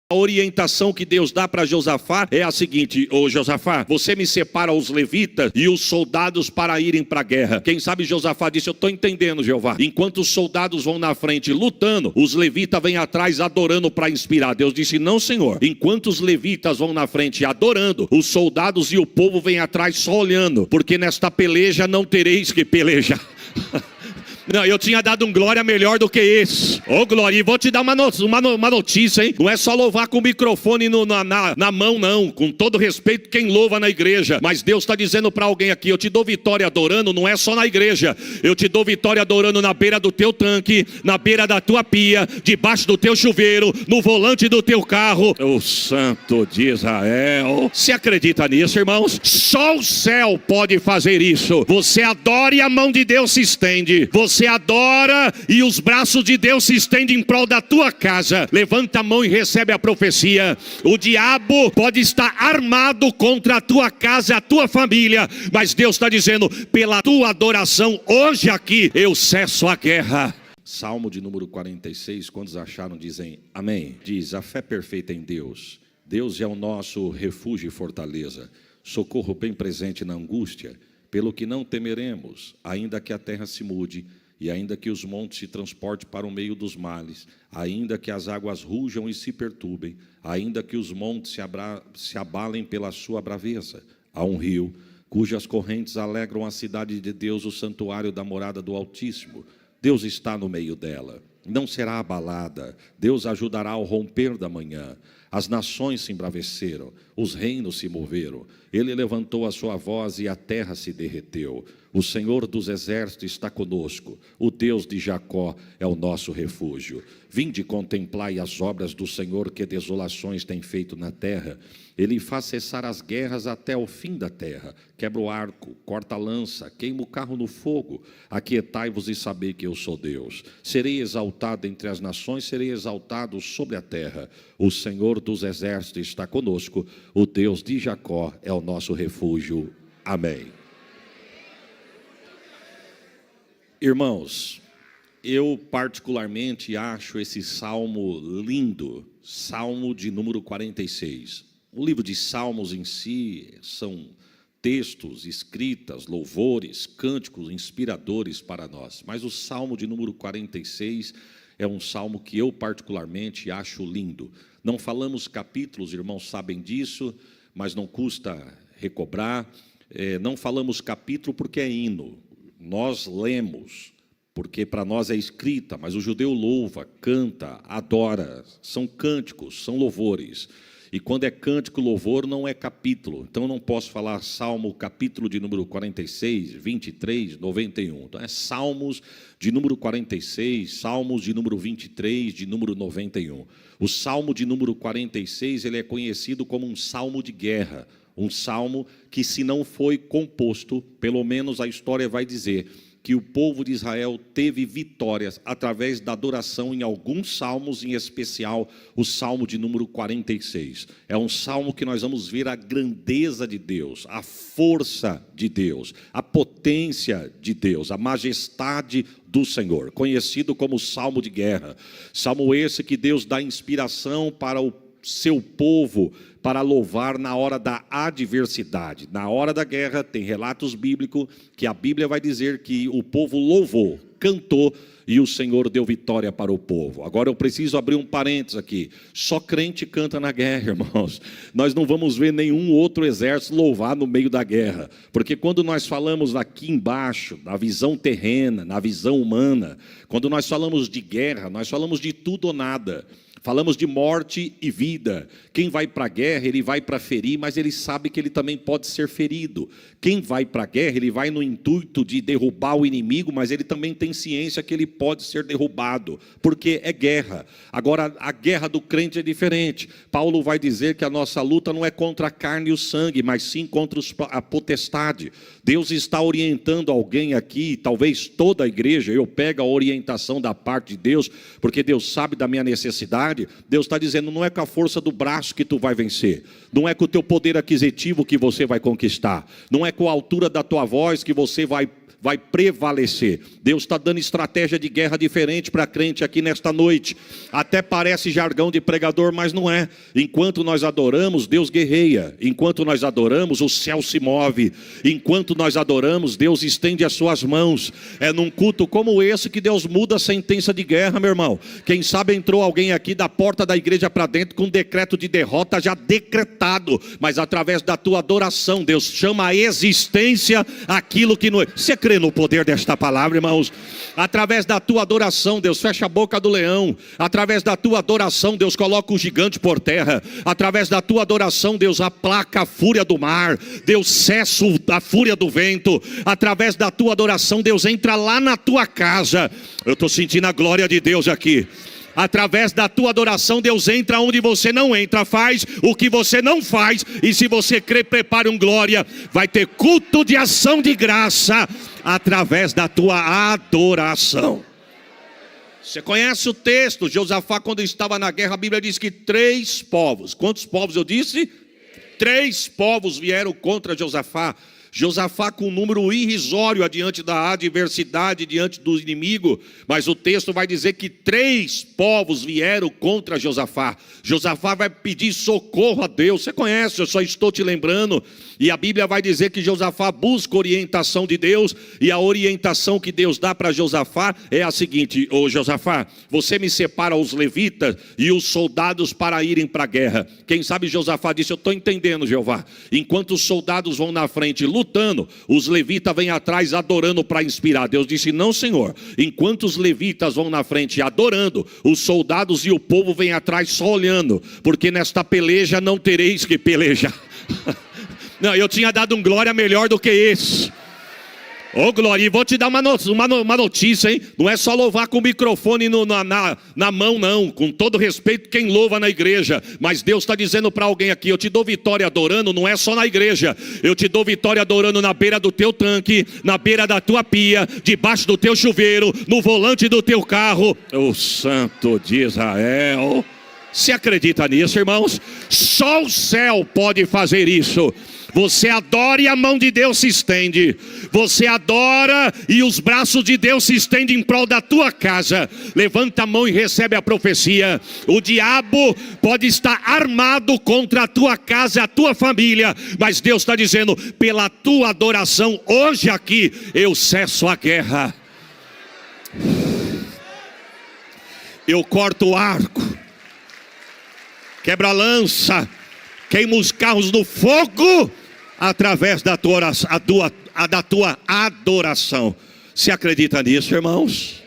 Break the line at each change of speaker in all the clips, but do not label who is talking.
A orientação que Deus dá para Josafá é a seguinte: ô Josafá, você me separa os levitas e os soldados para irem para a guerra. Quem sabe Josafá disse: eu estou entendendo, Jeová. Enquanto os soldados vão na frente lutando, os levitas vêm atrás adorando para inspirar. Deus disse: não, Senhor. Enquanto os levitas vão na frente adorando, os soldados e o povo vêm atrás só olhando, porque nesta peleja não tereis que pelejar. Não, eu tinha dado um glória melhor do que esse. Ô glória, e vou te dar uma notícia, hein? Não é só louvar com o microfone na mão, não. Com todo respeito, quem louva na igreja. Mas Deus está dizendo para alguém aqui: eu te dou vitória adorando, não é só na igreja. Eu te dou vitória adorando na beira do teu tanque, na beira da tua pia, debaixo do teu chuveiro, no volante do teu carro. O Santo de Israel. Você acredita nisso, irmãos? Só o céu pode fazer isso. Você adora e a mão de Deus se estende. Você adora e os braços de Deus se estendem em prol da tua casa. Levanta a mão e recebe a profecia. O diabo pode estar armado contra a tua casa, a tua família, mas Deus está dizendo: pela tua adoração, hoje aqui, eu cesso a guerra. Salmo de número 46, quantos acharam, dizem amém. Diz: a fé perfeita em Deus. Deus é o nosso refúgio e fortaleza, socorro bem presente na angústia, pelo que não temeremos, ainda que a terra se mude, e ainda que os montes se transportem para o meio dos males, ainda que as águas rujam e se perturbem, ainda que os montes se abalem pela sua braveza. Há um rio, cujas correntes alegram a cidade de Deus, o santuário da morada do Altíssimo. Deus está no meio dela, não será abalada. Deus ajudará ao romper da manhã. As nações se embraveceram, os reinos se moveram. Ele levantou a sua voz e a terra se derreteu. O Senhor dos exércitos está conosco. O Deus de Jacó é o nosso refúgio. Vinde contemplai as obras do Senhor, que desolações tem feito na terra. Ele faz cessar as guerras até o fim da terra. Quebra o arco, corta a lança, queima o carro no fogo. Aquietai-vos e sabei que eu sou Deus. Serei exaltado entre as nações, serei exaltado sobre a terra. O Senhor dos exércitos está conosco. O Deus de Jacó é o nosso refúgio. Amém. Irmãos, eu particularmente acho esse salmo lindo, salmo de número 46. O livro de Salmos em si são textos, escritas, louvores, cânticos inspiradores para nós. Mas o salmo de número 46 é um salmo que eu particularmente acho lindo. Não falamos capítulos, irmãos sabem disso, mas não custa recobrar. Não falamos capítulo porque é hino. Nós lemos, porque para nós é escrita, mas o judeu louva, canta, adora. São cânticos, são louvores. E quando é cântico, louvor, não é capítulo. Então, eu não posso falar salmo, capítulo de número 46, 23, 91. Então, é salmos de número 46, salmos de número 23, de número 91. O salmo de número 46, ele é conhecido como um salmo de guerra. Um salmo que, se não foi composto, pelo menos a história vai dizer que o povo de Israel teve vitórias através da adoração em alguns salmos, em especial o salmo de número 46. É um salmo que nós vamos ver a grandeza de Deus, a força de Deus, a potência de Deus, a majestade do Senhor, conhecido como salmo de guerra. Salmo esse que Deus dá inspiração para o seu povo, para louvar na hora da adversidade. Na hora da guerra, tem relatos bíblicos que a Bíblia vai dizer que o povo louvou, cantou, e o Senhor deu vitória para o povo. Agora eu preciso abrir um parênteses aqui. Só crente canta na guerra, irmãos. Nós não vamos ver nenhum outro exército louvar no meio da guerra. Porque quando nós falamos aqui embaixo, na visão terrena, na visão humana, quando nós falamos de guerra, nós falamos de tudo ou nada. Falamos de morte e vida. Quem vai para a guerra, ele vai para ferir, mas ele sabe que ele também pode ser ferido. Quem vai para a guerra, ele vai no intuito de derrubar o inimigo, mas ele também tem ciência que ele pode ser derrubado, porque é guerra. Agora, a guerra do crente é diferente. Paulo vai dizer que a nossa luta não é contra a carne e o sangue, mas sim contra a potestade. Deus está orientando alguém aqui, talvez toda a igreja, eu pego a orientação da parte de Deus, porque Deus sabe da minha necessidade. Deus está dizendo, não é com a força do braço que tu vai vencer, não é com o teu poder aquisitivo que você vai conquistar, não é com a altura da tua voz que você vai vai prevalecer. Deus está dando estratégia de guerra diferente para crente aqui nesta noite. Até parece jargão de pregador, mas não é. Enquanto nós adoramos, Deus guerreia. Enquanto nós adoramos, o céu se move. Enquanto nós adoramos, Deus estende as suas mãos. É num culto como esse que Deus muda a sentença de guerra, meu irmão. Quem sabe entrou alguém aqui da porta da igreja para dentro com um decreto de derrota já decretado, mas através da tua adoração, Deus chama a existência aquilo que não é. Você crê no poder desta palavra, irmãos? Através da tua adoração, Deus fecha a boca do leão. Através da tua adoração, Deus coloca o gigante por terra. Através da tua adoração, Deus aplaca a fúria do mar. Deus cessa a fúria do vento. Através da tua adoração, Deus entra lá na tua casa. Eu estou sentindo a glória de Deus aqui. Através da tua adoração, Deus entra onde você não entra, faz o que você não faz. E se você crê, prepare um glória. Vai ter culto de ação de graça através da tua adoração. Você conhece o texto? Josafá, quando estava na guerra, a Bíblia diz que 3 povos. Quantos povos eu disse? 3 povos vieram contra Josafá. Josafá com um número irrisório adiante da adversidade, diante do inimigo. Mas o texto vai dizer que 3 povos vieram contra Josafá. Josafá vai pedir socorro a Deus. Você conhece, eu só estou te lembrando. E a Bíblia vai dizer que Josafá busca orientação de Deus. E a orientação que Deus dá para Josafá é a seguinte: ô Josafá, você me separa os levitas e os soldados para irem para a guerra. Quem sabe Josafá disse: eu estou entendendo, Jeová. Enquanto os soldados vão na frente lutando, os levitas vêm atrás adorando para inspirar. Deus disse: não, Senhor. Enquanto os levitas vão na frente adorando, os soldados e o povo vêm atrás só olhando, porque nesta peleja não tereis que pelejar. Não, eu tinha dado um glória melhor do que esse. Ô glória, e vou te dar uma notícia, hein? Não é só louvar com o microfone na mão, não. Com todo respeito, quem louva na igreja. Mas Deus está dizendo para alguém aqui: eu te dou vitória adorando, não é só na igreja. Eu te dou vitória adorando na beira do teu tanque, na beira da tua pia, debaixo do teu chuveiro, no volante do teu carro. O Santo de Israel. Você acredita nisso, irmãos? Só o céu pode fazer isso. Você adora e a mão de Deus se estende. Você adora e os braços de Deus se estendem em prol da tua casa. Levanta a mão e recebe a profecia. O diabo pode estar armado contra a tua casa e a tua família, mas Deus está dizendo: pela tua adoração, hoje aqui, eu cesso a guerra. Eu corto o arco, quebra a lança, queima os carros no fogo, através da tua adoração. Você acredita nisso, irmãos?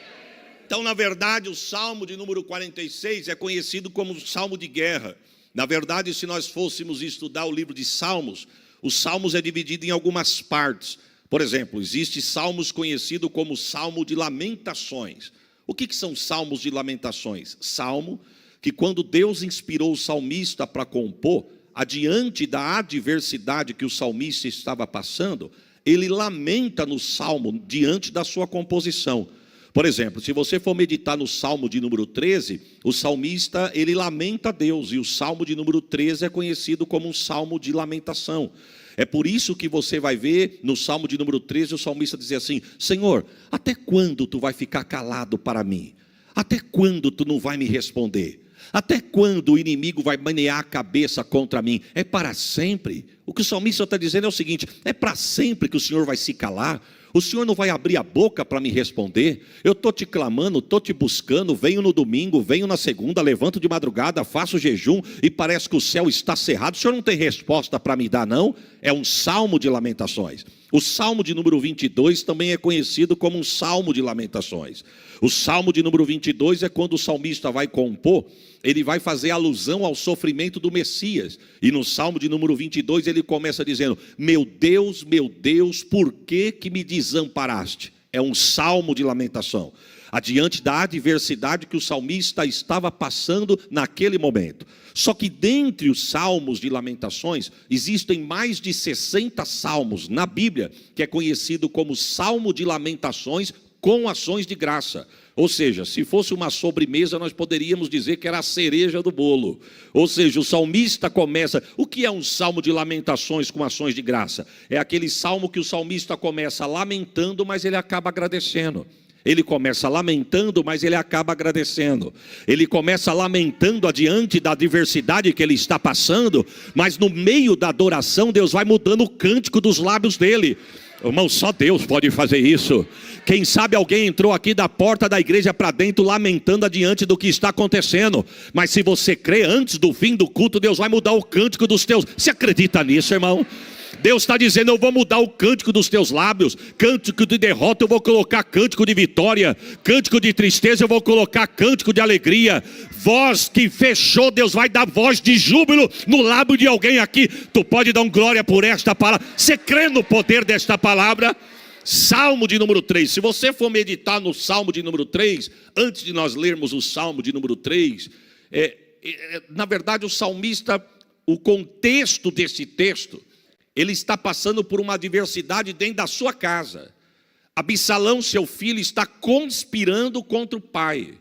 Então, na verdade, o Salmo de número 46 é conhecido como o Salmo de guerra. Na verdade, se nós fôssemos estudar o livro de Salmos, os Salmos é dividido em algumas partes. Por exemplo, existe Salmos conhecido como Salmo de Lamentações. O que são Salmos de Lamentações? Salmo que, quando Deus inspirou o salmista para compor, adiante da adversidade que o salmista estava passando, ele lamenta no salmo diante da sua composição. Por exemplo, se você for meditar no Salmo de número 13, o salmista, ele lamenta a Deus, e o Salmo de número 13 é conhecido como um salmo de lamentação. É por isso que você vai ver no Salmo de número 13 o salmista dizer assim: Senhor, até quando tu vai ficar calado para mim? Até quando tu não vai me responder? Até quando o inimigo vai menear a cabeça contra mim? É para sempre? O que o salmista está dizendo é o seguinte: é para sempre que o Senhor vai se calar? O Senhor não vai abrir a boca para me responder? Eu estou te clamando, estou te buscando, venho no domingo, venho na segunda, levanto de madrugada, faço jejum e parece que o céu está cerrado. O Senhor não tem resposta para me dar, não? É um salmo de lamentações. O Salmo de número 22 também é conhecido como um salmo de lamentações. O Salmo de número 22 é quando o salmista vai compor, ele vai fazer alusão ao sofrimento do Messias. E no Salmo de número 22 ele começa dizendo: meu Deus, por que me desamparaste? É um salmo de lamentação, adiante da adversidade que o salmista estava passando naquele momento. Só que dentre os salmos de lamentações, existem mais de 60 salmos na Bíblia, que é conhecido como Salmo de Lamentações com ações de graça. Ou seja, se fosse uma sobremesa, nós poderíamos dizer que era a cereja do bolo. Ou seja, o salmista começa... O que é um salmo de lamentações com ações de graça? É aquele salmo que o salmista começa lamentando, mas ele acaba agradecendo. Ele começa lamentando, mas ele acaba agradecendo. Ele começa lamentando adiante da adversidade que ele está passando, mas no meio da adoração, Deus vai mudando o cântico dos lábios dele. Irmão, só Deus pode fazer isso. Quem sabe alguém entrou aqui da porta da igreja para dentro lamentando adiante do que está acontecendo. Mas se você crê, antes do fim do culto, Deus vai mudar o cântico dos teus. Você acredita nisso, irmão? Deus está dizendo, eu vou mudar o cântico dos teus lábios. Cântico de derrota eu vou colocar cântico de vitória. Cântico de tristeza eu vou colocar cântico de alegria. Voz que fechou, Deus vai dar voz de júbilo no lábio de alguém aqui. Tu pode dar um glória por esta palavra. Você crê no poder desta palavra? Salmo de número 3. Se você for meditar no Salmo de número 3, antes de nós lermos o Salmo de número 3, na verdade o salmista, o contexto desse texto, ele está passando por uma adversidade dentro da sua casa. Absalão, seu filho, está conspirando contra o pai.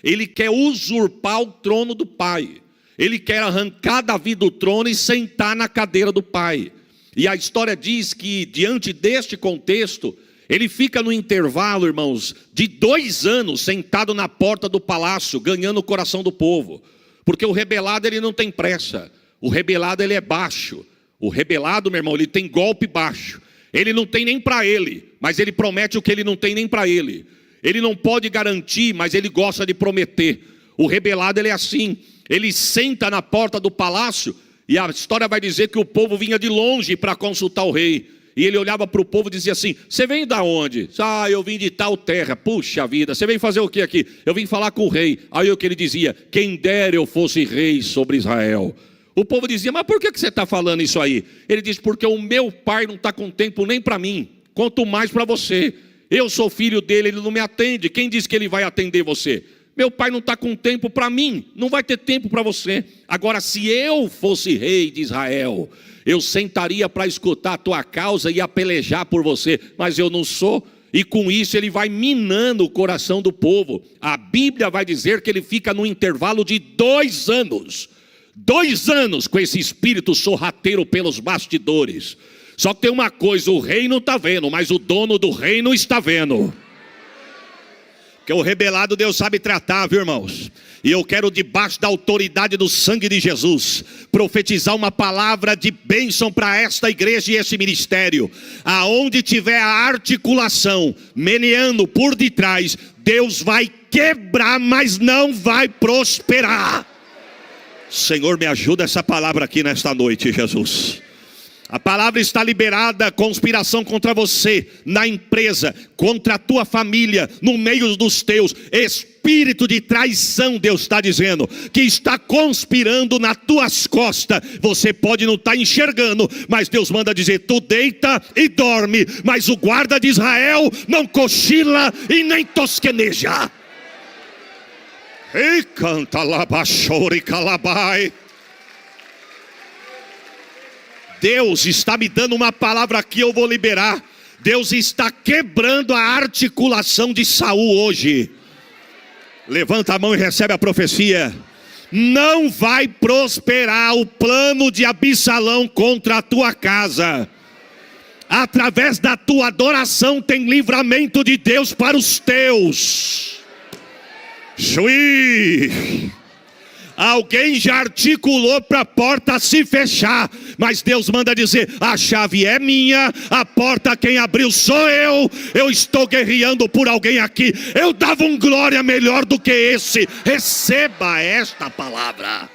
Ele quer usurpar o trono do pai. Ele quer arrancar Davi do trono e sentar na cadeira do pai. E a história diz que, diante deste contexto, ele fica no intervalo, irmãos, de 2 anos sentado na porta do palácio, ganhando o coração do povo. Porque o rebelado, ele não tem pressa. O rebelado, ele é baixo. O rebelado, meu irmão, ele tem golpe baixo. Ele não tem nem para ele, mas ele promete o que ele não tem nem para ele. Ele não pode garantir, mas ele gosta de prometer. O rebelado, ele é assim. Ele senta na porta do palácio e a história vai dizer que o povo vinha de longe para consultar o rei. E ele olhava para o povo e dizia assim, você vem da onde? Ah, eu vim de tal terra. Puxa vida, você vem fazer o que aqui? Eu vim falar com o rei. Aí o que ele dizia, quem dera eu fosse rei sobre Israel. O povo dizia, mas por que você está falando isso aí? Ele diz, porque o meu pai não está com tempo nem para mim, quanto mais para você. Eu sou filho dele, ele não me atende. Quem disse que ele vai atender você? Meu pai não está com tempo para mim, não vai ter tempo para você. Agora, se eu fosse rei de Israel, eu sentaria para escutar a tua causa e a pelejar por você, mas eu não sou. E com isso ele vai minando o coração do povo. A Bíblia vai dizer que ele fica no intervalo de 2 anos. 2 anos com esse espírito sorrateiro pelos bastidores. Só que tem uma coisa, o rei não está vendo, mas o dono do reino está vendo. Porque o rebelado Deus sabe tratar, viu, irmãos? E eu quero, debaixo da autoridade do sangue de Jesus, profetizar uma palavra de bênção para esta igreja e esse ministério. Aonde tiver a articulação meneando por detrás, Deus vai quebrar, mas não vai prosperar. Senhor, me ajuda essa palavra aqui nesta noite, Jesus. A palavra está liberada, conspiração contra você, na empresa, contra a tua família, no meio dos teus. Espírito de traição, Deus está dizendo, que está conspirando nas tuas costas. Você pode não estar enxergando, mas Deus manda dizer, tu deita e dorme, mas o guarda de Israel não cochila e nem tosqueneja. E canta labachore calabai. Deus está me dando uma palavra aqui, eu vou liberar. Deus está quebrando a articulação de Saul hoje. Levanta a mão e recebe a profecia. Não vai prosperar o plano de Absalão contra a tua casa. Através da tua adoração tem livramento de Deus para os teus. Juiz. Alguém já articulou para a porta se fechar, mas Deus manda dizer, a chave é minha, a porta quem abriu sou eu estou guerreando por alguém aqui, eu dava um glória melhor do que esse, receba esta palavra.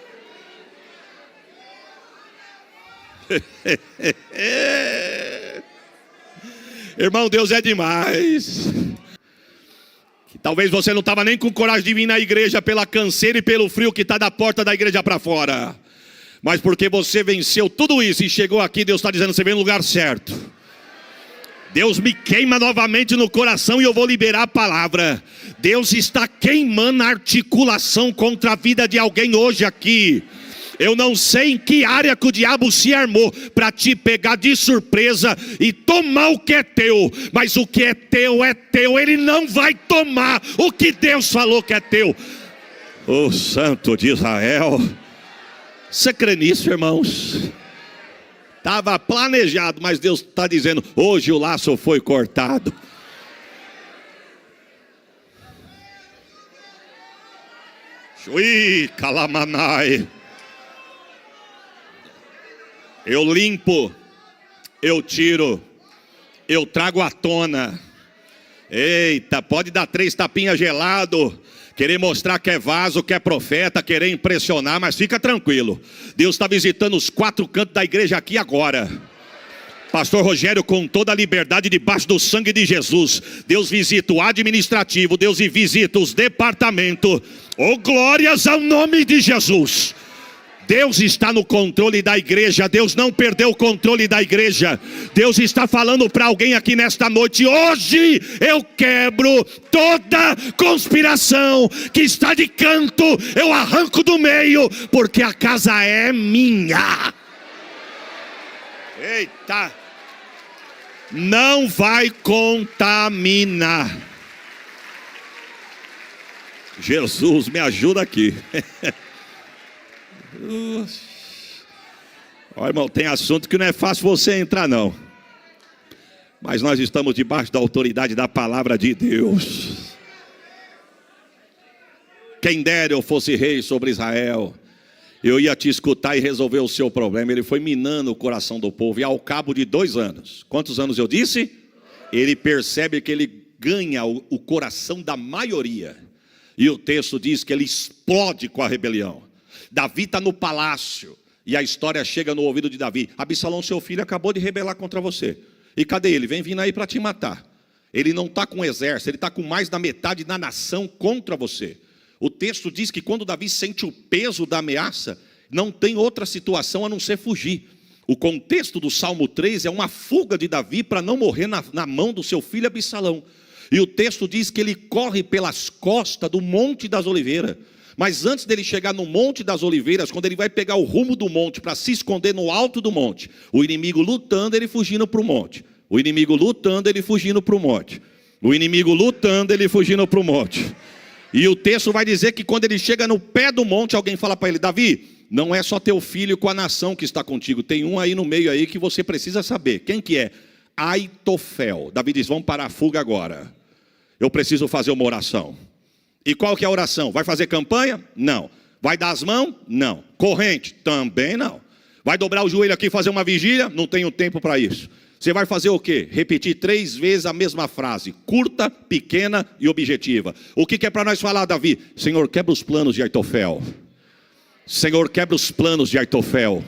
Irmão, Deus é demais. Talvez você não estava nem com coragem de vir na igreja pela canseira e pelo frio que está da porta da igreja para fora. Mas porque você venceu tudo isso e chegou aqui, Deus está dizendo, você vem no lugar certo. Deus me queima novamente no coração e eu vou liberar a palavra. Deus está queimando a articulação contra a vida de alguém hoje aqui. Eu não sei em que área que o diabo se armou para te pegar de surpresa e tomar o que é teu. Mas o que é teu, ele não vai tomar o que Deus falou que é teu. O Santo de Israel. Você crê nisso, irmãos? Estava planejado, mas Deus está dizendo, hoje o laço foi cortado. Ui, calamanai. Eu limpo, eu tiro, eu trago à tona. Eita, pode dar 3 tapinhas gelado, querer mostrar que é vaso, que é profeta, querer impressionar, mas fica tranquilo. Deus está visitando os 4 cantos da igreja aqui agora. Pastor Rogério, com toda a liberdade debaixo do sangue de Jesus. Deus visita o administrativo, Deus visita os departamentos. Oh, glórias ao nome de Jesus. Deus está no controle da igreja. Deus não perdeu o controle da igreja. Deus está falando para alguém aqui nesta noite. Hoje eu quebro toda conspiração que está de canto. Eu arranco do meio, porque a casa é minha. Eita. Não vai contaminar. Jesus, me ajuda aqui. Olha, irmão, tem assunto que não é fácil você entrar, não. Mas nós estamos debaixo da autoridade da palavra de Deus. Quem dera eu fosse rei sobre Israel, eu ia te escutar e resolver o seu problema. Ele foi minando o coração do povo. E ao cabo de 2 anos, quantos anos eu disse? Ele percebe que ele ganha o coração da maioria. E o texto diz que ele explode com a rebelião. Davi está no palácio e a história chega no ouvido de Davi. Absalão, seu filho, acabou de rebelar contra você. E cadê ele? Vem vindo aí para te matar. Ele não está com exército, ele está com mais da metade da nação contra você. O texto diz que quando Davi sente o peso da ameaça, não tem outra situação a não ser fugir. O contexto do Salmo 3 é uma fuga de Davi para não morrer na mão do seu filho Absalão. E o texto diz que ele corre pelas costas do Monte das Oliveiras. Mas antes dele chegar no Monte das Oliveiras, quando ele vai pegar o rumo do monte para se esconder no alto do monte, o inimigo lutando, ele fugindo para o monte. O inimigo lutando, ele fugindo para o monte. O inimigo lutando, ele fugindo para o monte. E o texto vai dizer que quando ele chega no pé do monte, alguém fala para ele, Davi, não é só teu filho com a nação que está contigo, tem um aí no meio aí que você precisa saber. Quem que é? Aitofel. Davi diz, vamos parar a fuga agora. Eu preciso fazer uma oração. E qual que é a oração? Vai fazer campanha? Não. Vai dar as mãos? Não. Corrente? Também não. Vai dobrar o joelho aqui e fazer uma vigília? Não tenho tempo para isso. Você vai fazer o quê? Repetir 3 vezes a mesma frase, curta, pequena e objetiva. O que é para nós falar, Davi? Senhor, quebra os planos de Aitofel. Senhor, quebra os planos de Aitofel.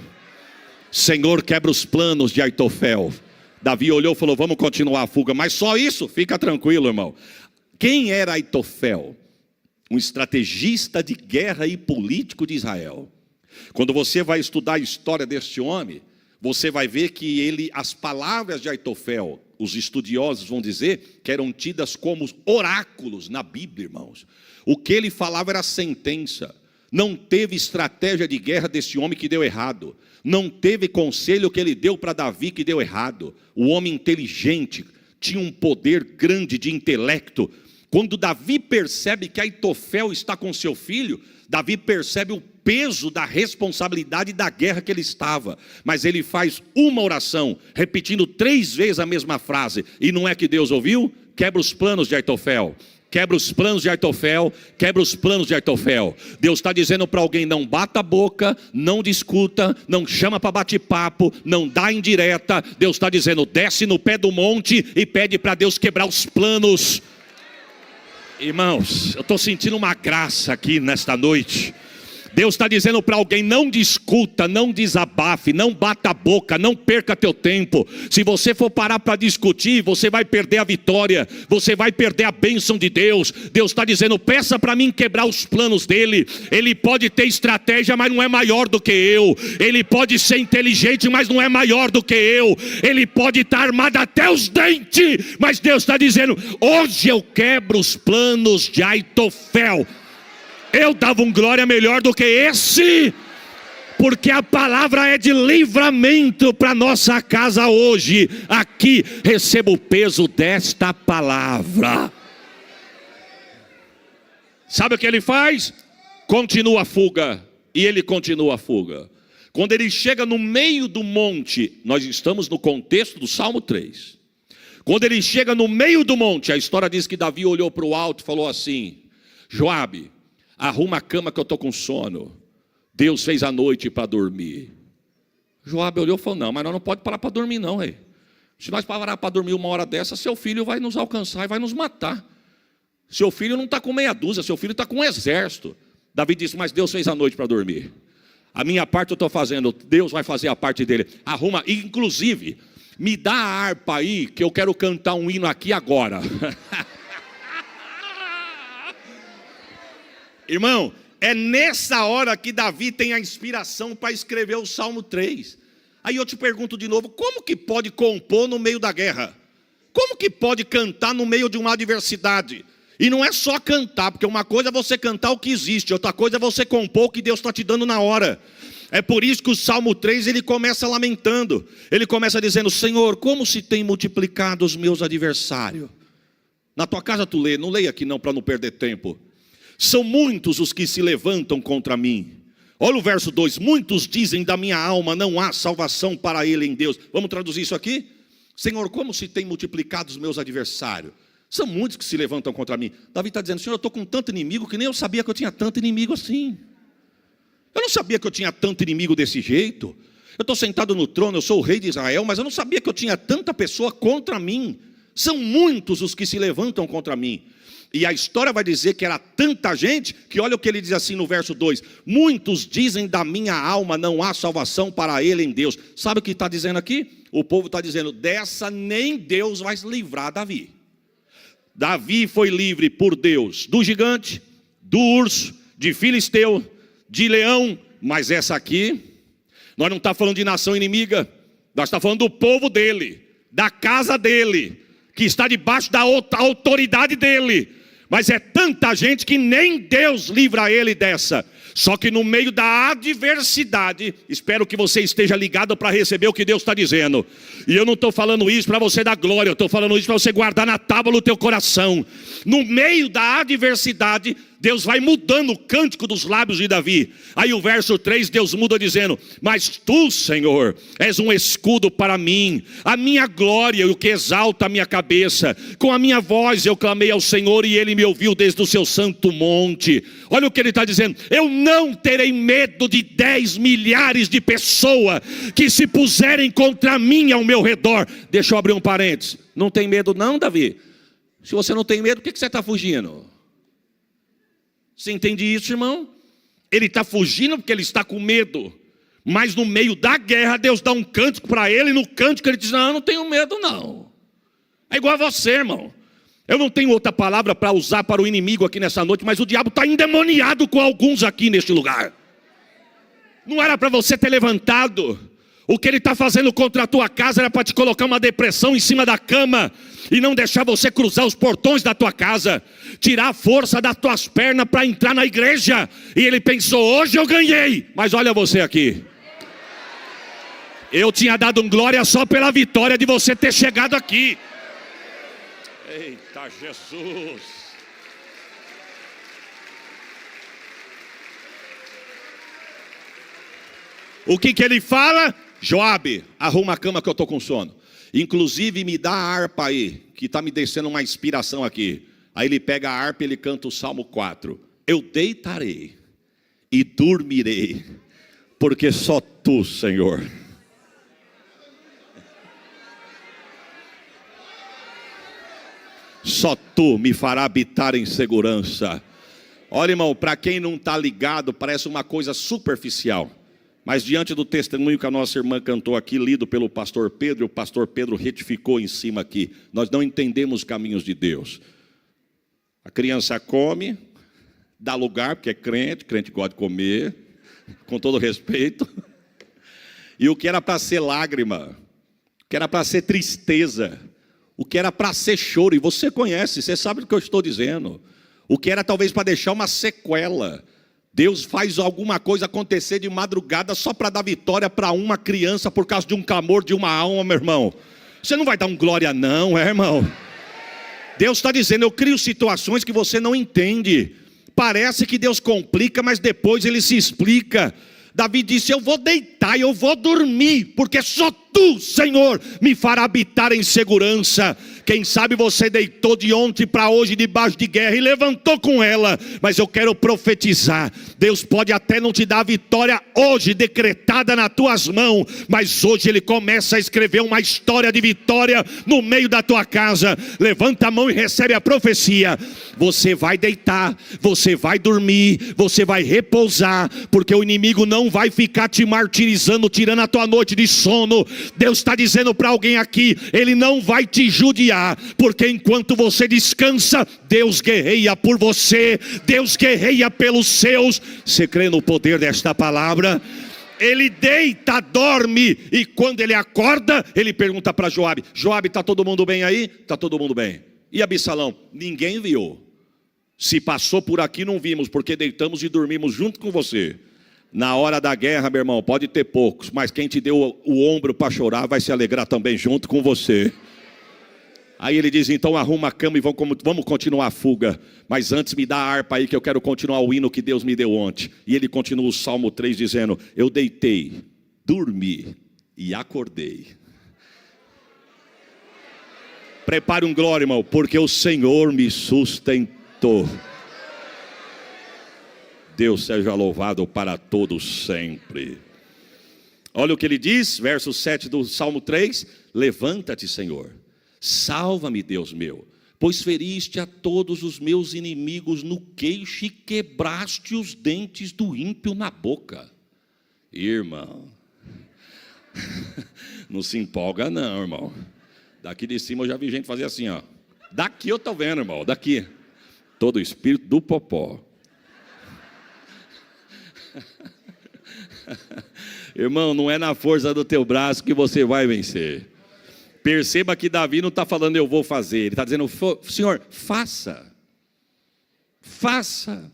Senhor, quebra os planos de Aitofel. Davi olhou e falou, vamos continuar a fuga. Mas só isso? Fica tranquilo, irmão. Quem era Aitofel? Um estrategista de guerra e político de Israel. Quando você vai estudar a história deste homem, você vai ver que as palavras de Aitofel, os estudiosos vão dizer que eram tidas como oráculos na Bíblia, irmãos. O que ele falava era sentença. Não teve estratégia de guerra desse homem que deu errado. Não teve conselho que ele deu para Davi que deu errado. O homem inteligente tinha um poder grande de intelecto. Quando Davi percebe que Aitofel está com seu filho, Davi percebe o peso da responsabilidade da guerra que ele estava. Mas ele faz uma oração, repetindo 3 vezes a mesma frase. E não é que Deus ouviu? Quebra os planos de Aitofel. Quebra os planos de Aitofel, quebra os planos de Aitofel. Deus está dizendo para alguém, não bata a boca, não discuta, não chama para bate-papo, não dá indireta. Deus está dizendo, desce no pé do monte e pede para Deus quebrar os planos. Irmãos, eu estou sentindo uma graça aqui nesta noite. Deus está dizendo para alguém, não discuta, não desabafe, não bata a boca, não perca teu tempo. Se você for parar para discutir, você vai perder a vitória, você vai perder a bênção de Deus. Deus está dizendo, peça para mim quebrar os planos dele. Ele pode ter estratégia, mas não é maior do que eu. Ele pode ser inteligente, mas não é maior do que eu. Ele pode estar armado até os dentes, mas Deus está dizendo, hoje eu quebro os planos de Aitofel. Eu dava um glória melhor do que esse. porque a palavra é de livramento para nossa casa hoje. Aqui receba o peso desta palavra. Sabe o que ele faz? Continua a fuga. E ele continua a fuga. Quando ele chega no meio do monte, nós estamos no contexto do Salmo 3. Quando ele chega no meio do monte, a história diz que Davi olhou para o alto e falou assim: Joabe, arruma a cama que eu estou com sono. Deus fez a noite para dormir. Joabe olhou e falou: não, mas nós não podemos parar para dormir não, rei. Se nós parar para dormir uma hora dessa, seu filho vai nos alcançar e vai nos matar. Seu filho não está com meia dúzia, seu filho está com um exército. Davi disse: mas Deus fez a noite para dormir. A minha parte eu estou fazendo, Deus vai fazer a parte dele. Arruma, inclusive, me dá a harpa aí, que eu quero cantar um hino aqui agora. Irmão, é nessa hora que Davi tem a inspiração para escrever o Salmo 3. Aí eu te pergunto de novo: como que pode compor no meio da guerra? Como que pode cantar no meio de uma adversidade? E não é só cantar, porque uma coisa é você cantar o que existe, outra coisa é você compor o que Deus está te dando na hora. É por isso que o Salmo 3, ele começa lamentando. Ele começa dizendo: Senhor, como se tem multiplicado os meus adversários. Na tua casa tu lê, não leia aqui não, para não perder tempo. São muitos os que se levantam contra mim. Olha o verso 2: muitos dizem da minha alma, não há salvação para ele em Deus. Vamos traduzir isso aqui? Senhor, como se tem multiplicado os meus adversários. São muitos que se levantam contra mim. Davi está dizendo: Senhor, eu estou com tanto inimigo que nem eu sabia que eu tinha tanto inimigo assim. Eu não sabia que eu tinha tanto inimigo desse jeito. Eu estou sentado no trono, eu sou o rei de Israel, mas eu não sabia que eu tinha tanta pessoa contra mim. São muitos os que se levantam contra mim. E a história vai dizer que era tanta gente, que olha o que ele diz assim no verso 2: muitos dizem da minha alma, não há salvação para ele em Deus. Sabe o que está dizendo aqui? O povo está dizendo: dessa nem Deus vai livrar Davi. Davi foi livre por Deus do gigante, do urso, de filisteu, de leão. Mas essa aqui, nós não estamos falando de nação inimiga, nós estamos falando do povo dele, da casa dele, que está debaixo da autoridade dele. Mas é tanta gente que nem Deus livra ele dessa. Só que no meio da adversidade, espero que você esteja ligado para receber o que Deus está dizendo. E eu não estou falando isso para você dar glória, eu estou falando isso para você guardar na tábua do teu coração. No meio da adversidade, Deus vai mudando o cântico dos lábios de Davi. Aí o verso 3, Deus muda dizendo: mas tu, Senhor, és um escudo para mim, a minha glória e o que exalta a minha cabeça. Com a minha voz eu clamei ao Senhor e Ele me ouviu desde o seu santo monte. Olha o que Ele está dizendo: eu não terei medo de 10 milhares de pessoas que se puserem contra mim ao meu redor. Deixa eu abrir um parênteses. Não tem medo não, Davi? Se você não tem medo, por que você está fugindo? Você entende isso, irmão? Ele está fugindo porque ele está com medo. Mas no meio da guerra, Deus dá um cântico para ele. E no cântico ele diz: não, eu não tenho medo não. É igual a você, irmão. Eu não tenho outra palavra para usar para o inimigo aqui nessa noite, mas o diabo está endemoniado com alguns aqui neste lugar. Não era para você ter levantado. O que ele está fazendo contra a tua casa era para te colocar uma depressão em cima da cama e não deixar você cruzar os portões da tua casa, tirar a força das tuas pernas para entrar na igreja. E ele pensou: hoje eu ganhei. Mas olha você aqui, eu tinha dado um glória só pela vitória de você ter chegado aqui. Eita Jesus! O que ele fala? Joabe, arruma a cama que eu estou com sono. Inclusive me dá a harpa aí, que está me descendo uma inspiração aqui. Aí ele pega a harpa e ele canta o Salmo 4. Eu deitarei e dormirei, porque só tu, Senhor. Só tu me fará habitar em segurança. Olha, irmão, para quem não está ligado, parece uma coisa superficial. Mas diante do testemunho que a nossa irmã cantou aqui, lido pelo pastor Pedro, o pastor Pedro retificou em cima aqui: nós não entendemos os caminhos de Deus. A criança come, dá lugar, porque é crente, crente gosta de comer, com todo respeito. E o que era para ser lágrima, o que era para ser tristeza, o que era para ser choro, e você conhece, você sabe do que eu estou dizendo. O que era talvez para deixar uma sequela, Deus faz alguma coisa acontecer de madrugada só para dar vitória para uma criança por causa de um clamor de uma alma, meu irmão. Você não vai dar um glória não, irmão? Deus está dizendo, eu crio situações que você não entende. Parece que Deus complica, mas depois Ele se explica. Davi disse, eu vou deitar, eu vou dormir, porque só Tu, Senhor, me fará habitar em segurança. Quem sabe você deitou de ontem para hoje debaixo de guerra e levantou com ela, mas eu quero profetizar, Deus pode até não te dar a vitória hoje decretada nas tuas mãos, mas hoje Ele começa a escrever uma história de vitória no meio da tua casa. Levanta a mão e recebe a profecia. Você vai deitar, você vai dormir, você vai repousar, porque o inimigo não vai ficar te martirizando, tirando a tua noite de sono. Deus está dizendo para alguém aqui, Ele não vai te judiar, porque enquanto você descansa, Deus guerreia por você, Deus guerreia pelos seus. Você crê no poder desta palavra? Ele deita, dorme, e quando ele acorda, ele pergunta para Joabe, Joabe, está todo mundo bem aí? Está todo mundo bem. E Absalão? Ninguém viu. Se passou por aqui não vimos, porque deitamos e dormimos junto com você. Na hora da guerra, meu irmão, pode ter poucos, mas quem te deu o ombro para chorar vai se alegrar também junto com você. Aí ele diz, então arruma a cama e vamos continuar a fuga. Mas antes me dá a harpa aí que eu quero continuar o hino que Deus me deu ontem. E ele continua o Salmo 3 dizendo, eu deitei, dormi e acordei. Prepare um glória, irmão, porque o Senhor me sustentou. Deus seja louvado para todos sempre. Olha o que ele diz, verso 7 do Salmo 3. Levanta-te, Senhor, salva-me, Deus meu, pois feriste a todos os meus inimigos no queixo e quebraste os dentes do ímpio na boca. Irmão, não se empolga não, irmão. Daqui de cima eu já vi gente fazer assim, ó. Daqui eu estou vendo, irmão, daqui. Todo o espírito do popó. Irmão, não é na força do teu braço que você vai vencer. Perceba que Davi não está falando eu vou fazer. Ele está dizendo, Senhor, faça. Faça.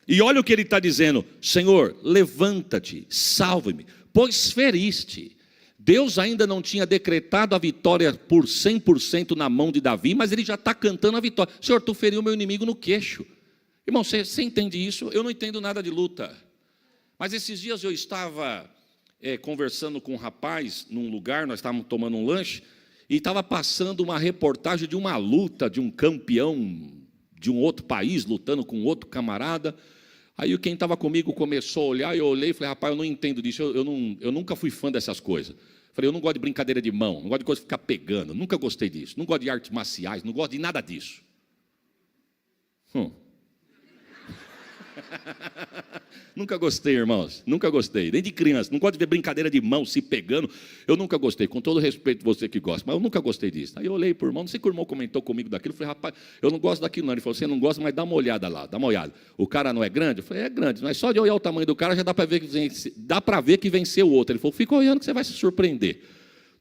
E olha o que ele está dizendo, Senhor, levanta-te, salva-me, pois feriste. Deus ainda não tinha decretado a vitória por 100% na mão de Davi, mas ele já está cantando a vitória. Senhor, tu feriu meu inimigo no queixo. Irmão, você entende isso? Eu não entendo nada de luta. Mas esses dias eu estava conversando com um rapaz num lugar, nós estávamos tomando um lanche, e estava passando uma reportagem de uma luta de um campeão de um outro país, lutando com outro camarada. Aí quem estava comigo começou a olhar, eu olhei e falei, rapaz, eu não entendo disso, eu nunca fui fã dessas coisas. Falei, eu não gosto de brincadeira de mão, não gosto de coisa de ficar pegando, nunca gostei disso, não gosto de artes marciais, não gosto de nada disso. Nunca gostei, irmãos, nunca gostei, nem de criança, não gosto de ver brincadeira de mão se pegando, eu nunca gostei, com todo respeito você que gosta, mas eu nunca gostei disso. Aí eu olhei para o irmão, não sei que o irmão comentou comigo daquilo, eu falei, rapaz, eu não gosto daquilo não. Ele falou, você não gosta, mas dá uma olhada lá, dá uma olhada. O cara não é grande? Eu falei, é grande, mas só de olhar o tamanho do cara já dá para ver que venceu o outro. Ele falou, fica olhando que você vai se surpreender.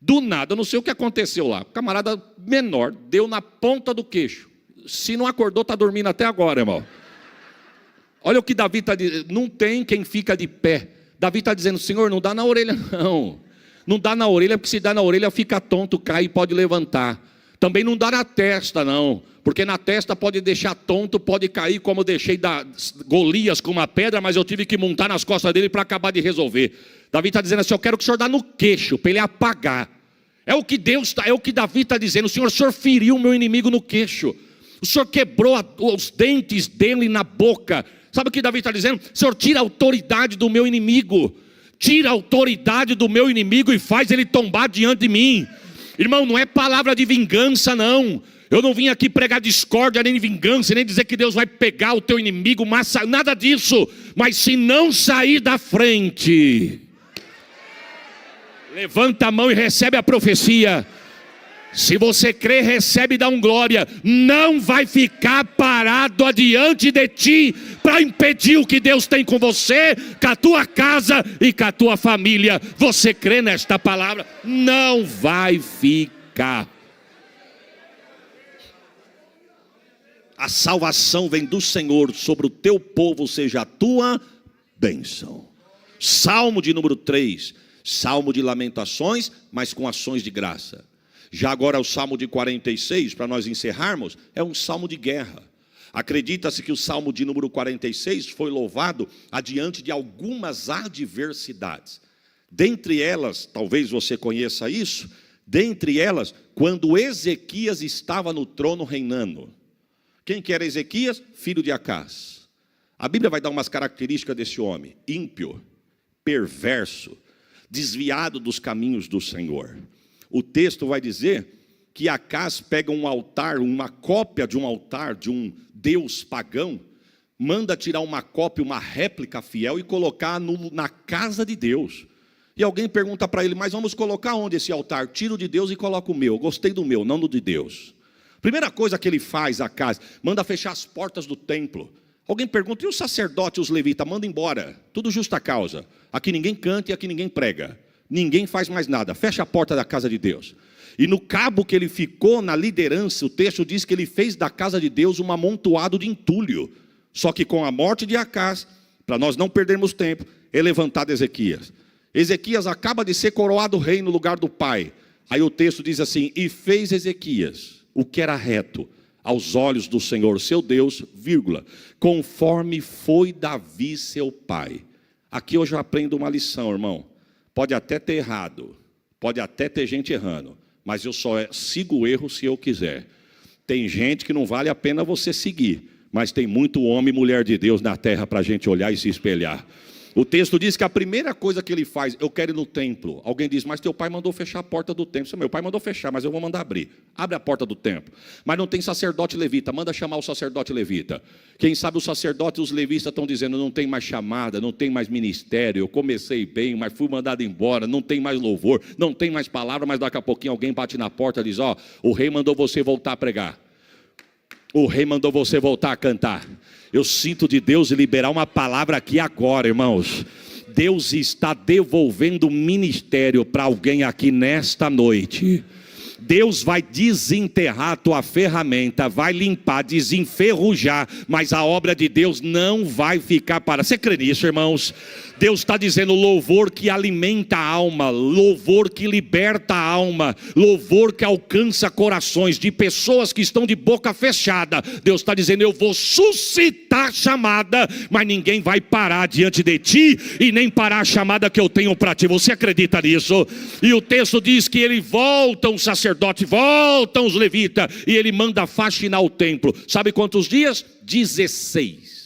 Do nada, eu não sei o que aconteceu lá, o camarada menor deu na ponta do queixo, se não acordou, está dormindo até agora, irmão. Olha o que Davi está dizendo, não tem quem fica de pé. Davi está dizendo, Senhor, não dá na orelha não. Não dá na orelha, porque se dá na orelha fica tonto, cai e pode levantar. Também não dá na testa não, porque na testa pode deixar tonto, pode cair, como eu deixei Golias com uma pedra, mas eu tive que montar nas costas dele para acabar de resolver. Davi está dizendo assim, eu quero que o Senhor dá no queixo, para ele apagar. É o que Davi está dizendo, o Senhor feriu o meu inimigo no queixo. O Senhor quebrou os dentes dele na boca. Sabe o que Davi está dizendo? Senhor, tira a autoridade do meu inimigo. Tira a autoridade do meu inimigo e faz ele tombar diante de mim. Irmão, não é palavra de vingança não. Eu não vim aqui pregar discórdia, nem vingança, nem dizer que Deus vai pegar o teu inimigo, nada disso. Mas se não sair da frente, levanta a mão e recebe a profecia. Se você crê, recebe e dá um glória. Não vai ficar parado adiante de ti para impedir o que Deus tem com você, com a tua casa e com a tua família. Você crê nesta palavra? Não vai ficar. A salvação vem do Senhor, sobre o teu povo seja a tua bênção. Salmo de número 3, salmo de lamentações, mas com ações de graça. Já agora o salmo de 46, para nós encerrarmos, é um salmo de guerra. Acredita-se que o salmo de número 46 foi louvado adiante de algumas adversidades. Dentre elas, talvez você conheça isso, dentre elas, quando Ezequias estava no trono reinando. Quem que era Ezequias? Filho de Acás. A Bíblia vai dar umas características desse homem: ímpio, perverso, desviado dos caminhos do Senhor. O texto vai dizer que Acás pega um altar, uma cópia de um altar de um deus pagão, manda tirar uma cópia, uma réplica fiel e colocar na casa de Deus. E alguém pergunta para ele: mas vamos colocar onde esse altar? Tiro de Deus e coloco o meu. Eu gostei do meu, não do de Deus. Primeira coisa que ele faz, Acás, manda fechar as portas do templo. Alguém pergunta: e o sacerdote e os levitas? Manda embora, tudo justa causa. Aqui ninguém canta e aqui ninguém prega. Ninguém faz mais nada, fecha a porta da casa de Deus. E no cabo que ele ficou na liderança, o texto diz que ele fez da casa de Deus um amontoado de entulho. Só que com a morte de Acás, para nós não perdermos tempo, é levantado Ezequias. Ezequias acaba de ser coroado rei no lugar do pai. Aí o texto diz assim: e fez Ezequias o que era reto aos olhos do Senhor seu Deus, vírgula, conforme foi Davi seu pai. Aqui hoje eu aprendo uma lição, irmão. Pode até ter errado, pode até ter gente errando, mas eu só sigo o erro se eu quiser. Tem gente que não vale a pena você seguir, mas tem muito homem e mulher de Deus na terra para a gente olhar e se espelhar. O texto diz que a primeira coisa que ele faz: eu quero ir no templo. Alguém diz: mas teu pai mandou fechar a porta do templo. Meu pai mandou fechar, mas eu vou mandar abrir. Abre a porta do templo. Mas não tem sacerdote levita, manda chamar o sacerdote levita. Quem sabe os sacerdotes e os levitas estão dizendo: não tem mais chamada, não tem mais ministério, eu comecei bem, mas fui mandado embora, não tem mais louvor, não tem mais palavra. Mas daqui a pouquinho alguém bate na porta e diz: ó, o rei mandou você voltar a pregar. O rei mandou você voltar a cantar. Eu sinto de Deus liberar uma palavra aqui agora, irmãos. Deus está devolvendo ministério para alguém aqui nesta noite. Deus vai desenterrar a tua ferramenta, vai limpar, desenferrujar, mas a obra de Deus não vai ficar para. Você crê nisso, irmãos? Deus está dizendo: louvor que alimenta a alma, louvor que liberta a alma, louvor que alcança corações de pessoas que estão de boca fechada. Deus está dizendo: eu vou suscitar chamada, mas ninguém vai parar diante de ti e nem parar a chamada que eu tenho para ti. Você acredita nisso? E o texto diz que ele volta um sacerdote, voltam os levitas, e ele manda faxinar o templo. Sabe quantos dias? 16.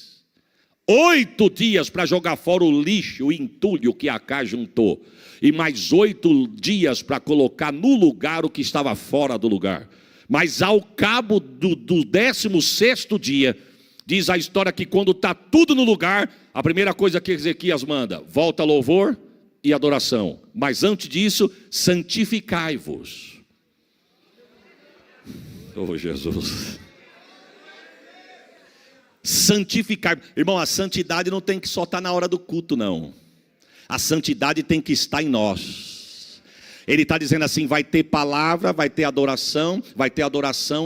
8 dias para jogar fora o lixo, o entulho que Acás juntou, e mais 8 dias para colocar no lugar o que estava fora do lugar. Mas ao cabo do 16º dia, diz a história que quando está tudo no lugar, a primeira coisa que Ezequias manda: volta louvor e adoração. Mas antes disso, santificai-vos. Oh Jesus! Santificar, irmão, a santidade não tem que só estar na hora do culto, não. A santidade tem que estar em nós. Ele está dizendo assim: vai ter palavra, vai ter adoração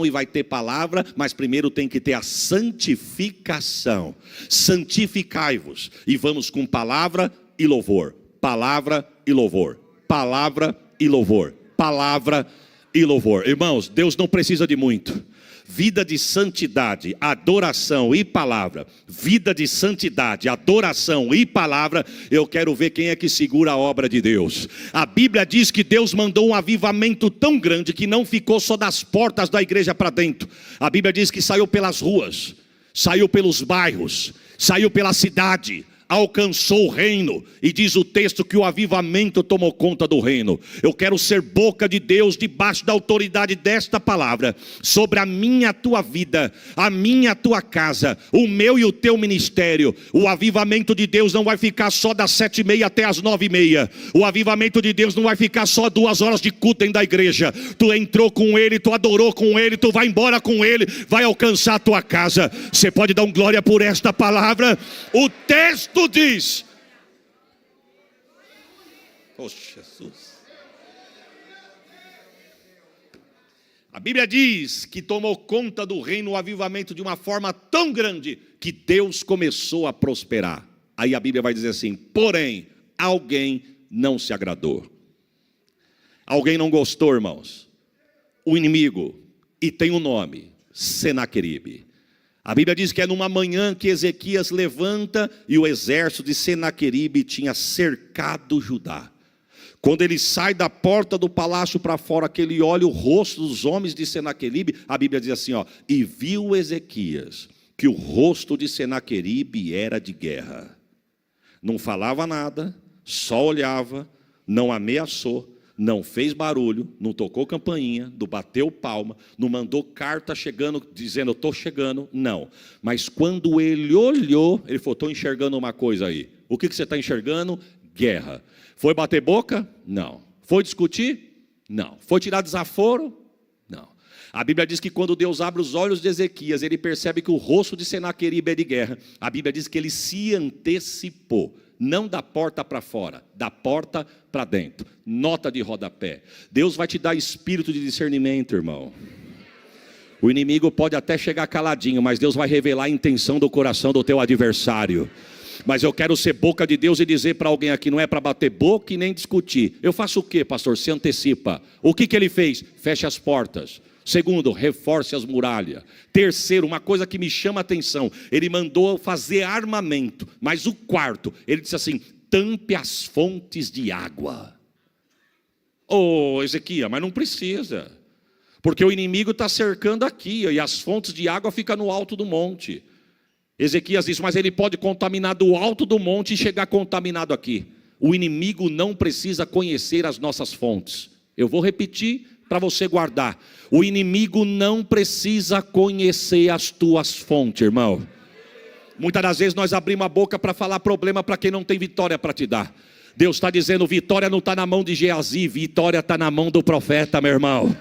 e vai ter palavra, mas primeiro tem que ter a santificação. Santificai-vos. E vamos com palavra e louvor. Palavra e louvor. Palavra e louvor. Palavra e louvor. Irmãos, Deus não precisa de muito. Vida de santidade, adoração e palavra. Vida de santidade, adoração e palavra. Eu quero ver quem é que segura a obra de Deus. A Bíblia diz que Deus mandou um avivamento tão grande que não ficou só das portas da igreja para dentro. A Bíblia diz que saiu pelas ruas, saiu pelos bairros, saiu pela cidade, alcançou o reino, e diz o texto que o avivamento tomou conta do reino. Eu quero ser boca de Deus debaixo da autoridade desta palavra, sobre a minha, a tua vida, a minha, a tua casa, o meu e o teu ministério. O avivamento de Deus não vai ficar só das 7h30 até as 9h30. O avivamento de Deus não vai ficar só 2 horas de culto dentro da igreja. Tu entrou com Ele, tu adorou com Ele, tu vai embora com Ele, vai alcançar a tua casa. Você pode dar um glória por esta palavra? O texto diz: oh Jesus. A Bíblia diz que tomou conta do reino o avivamento de uma forma tão grande que Deus começou a prosperar. Aí a Bíblia vai dizer assim: porém, alguém não se agradou. Alguém não gostou, irmãos. O inimigo, e tem um nome, Senaqueribe. A Bíblia diz que é numa manhã que Ezequias levanta e o exército de Senaqueribe tinha cercado Judá. Quando ele sai da porta do palácio para fora, que ele olha o rosto dos homens de Senaqueribe, a Bíblia diz assim, e viu Ezequias que o rosto de Senaqueribe era de guerra. Não falava nada, só olhava, não ameaçou, não fez barulho, não tocou campainha, não bateu palma, não mandou carta chegando, dizendo, eu estou chegando, não. Mas quando ele olhou, ele falou, estou enxergando uma coisa aí. O que você está enxergando? Guerra. Foi bater boca? Não. Foi discutir? Não. Foi tirar desaforo? Não. A Bíblia diz que quando Deus abre os olhos de Ezequias, ele percebe que o rosto de Senaqueribe é de guerra. A Bíblia diz que ele se antecipou. Não da porta para fora, da porta para dentro. Nota de rodapé. Deus vai te dar espírito de discernimento, irmão. O inimigo pode até chegar caladinho, mas Deus vai revelar a intenção do coração do teu adversário. Mas eu quero ser boca de Deus e dizer para alguém aqui, não é para bater boca e nem discutir. Eu faço o quê, pastor? Se antecipa. O que ele fez? Feche as portas. Segundo, reforce as muralhas. Terceiro, uma coisa que me chama a atenção, ele mandou fazer armamento. Mas o quarto, ele disse assim, tampe as fontes de água. Ezequias, mas não precisa. Porque o inimigo está cercando aqui, e as fontes de água ficam no alto do monte. Ezequias disse, mas ele pode contaminar do alto do monte e chegar contaminado aqui. O inimigo não precisa conhecer as nossas fontes. Eu vou repetir para você guardar. O inimigo não precisa conhecer as tuas fontes, irmão. Muitas das vezes nós abrimos a boca para falar problema para quem não tem vitória para te dar. Deus está dizendo, vitória não está na mão de Geazi, vitória está na mão do profeta, meu irmão.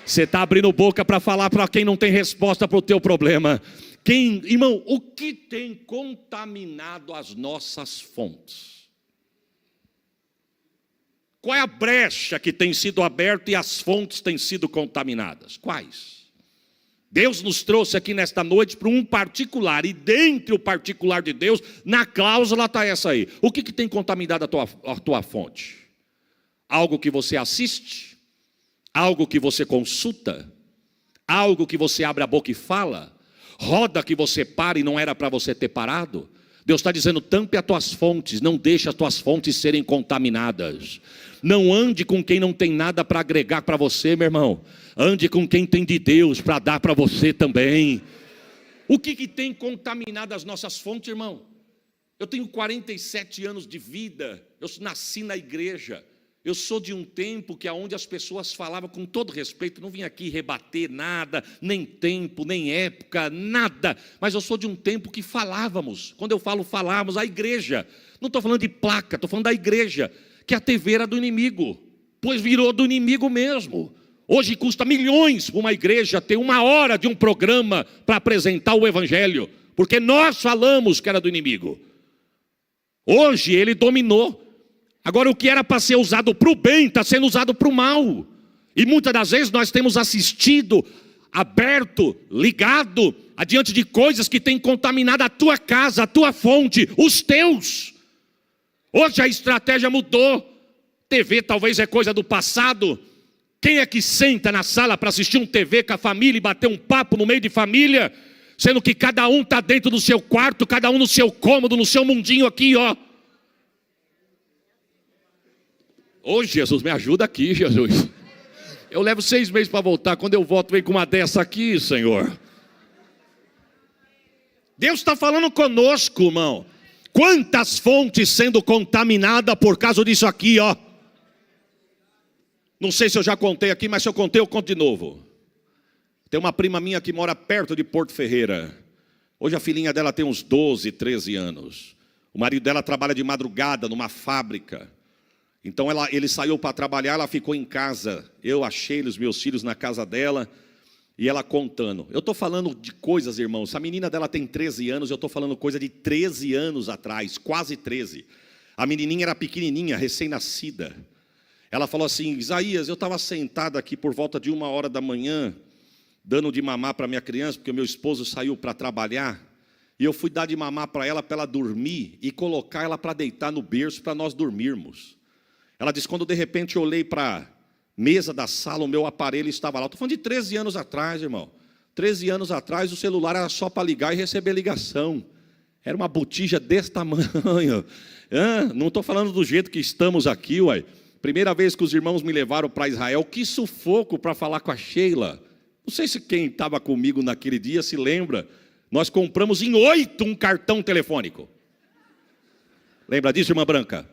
Você está abrindo boca para falar para quem não tem resposta para o teu problema. Irmão, o que tem contaminado as nossas fontes? Qual é a brecha que tem sido aberta e as fontes têm sido contaminadas? Quais? Deus nos trouxe aqui nesta noite para um particular, e dentre o particular de Deus, na cláusula está essa aí. O que tem contaminado a tua fonte? Algo que você assiste? Algo que você consulta? Algo que você abre a boca e fala? Roda que você para e não era para você ter parado? Deus está dizendo, tampe as tuas fontes, não deixe as tuas fontes serem contaminadas. Não ande com quem não tem nada para agregar para você, meu irmão. Ande com quem tem de Deus para dar para você também. O que tem contaminado as nossas fontes, irmão? Eu tenho 47 anos de vida, eu nasci na igreja. Eu sou de um tempo que aonde as pessoas falavam com todo respeito, não vim aqui rebater nada, nem tempo, nem época, nada. Mas eu sou de um tempo que falávamos. Quando eu falo falávamos, a igreja. Não estou falando de placa, estou falando da igreja. Que a TV era do inimigo, pois virou do inimigo mesmo. Hoje custa milhões para uma igreja ter 1 hora de um programa para apresentar o evangelho. Porque nós falamos que era do inimigo. Hoje ele dominou. Agora o que era para ser usado para o bem, está sendo usado para o mal. E muitas das vezes nós temos assistido, aberto, ligado, adiante de coisas que têm contaminado a tua casa, a tua fonte, os teus. Hoje a estratégia mudou. TV talvez é coisa do passado. Quem é que senta na sala para assistir um TV com a família e bater um papo no meio de família? Sendo que cada um está dentro do seu quarto, cada um no seu cômodo, no seu mundinho aqui, ó. Ô Jesus, me ajuda aqui, Jesus. Eu levo 6 meses para voltar. Quando eu volto, vem com uma dessa aqui, Senhor. Deus está falando conosco, irmão. Quantas fontes sendo contaminadas por causa disso aqui, ó. Não sei se eu já contei aqui, mas se eu contei, eu conto de novo. Tem uma prima minha que mora perto de Porto Ferreira. Hoje a filhinha dela tem uns 12, 13 anos. O marido dela trabalha de madrugada numa fábrica. Então ele saiu para trabalhar, ela ficou em casa. Eu achei os meus filhos na casa dela e ela contando. Eu estou falando de coisas, irmãos. A menina dela tem 13 anos, eu estou falando coisa de 13 anos atrás, quase 13. A menininha era pequenininha, recém-nascida. Ela falou assim: Isaías, eu estava sentada aqui por volta de 1h da manhã, dando de mamar para minha criança, porque o meu esposo saiu para trabalhar, e eu fui dar de mamar para ela dormir, e colocar ela para deitar no berço para nós dormirmos. Ela disse: quando de repente eu olhei para a mesa da sala, o meu aparelho estava lá. Estou falando de 13 anos atrás, irmão. 13 anos atrás o celular era só para ligar e receber ligação. Era uma botija desse tamanho. Não estou falando do jeito que estamos aqui, uai. Primeira vez que os irmãos me levaram para Israel, que sufoco para falar com a Sheila. Não sei se quem estava comigo naquele dia se lembra. Nós compramos em 8 um cartão telefônico. Lembra disso, irmã Branca?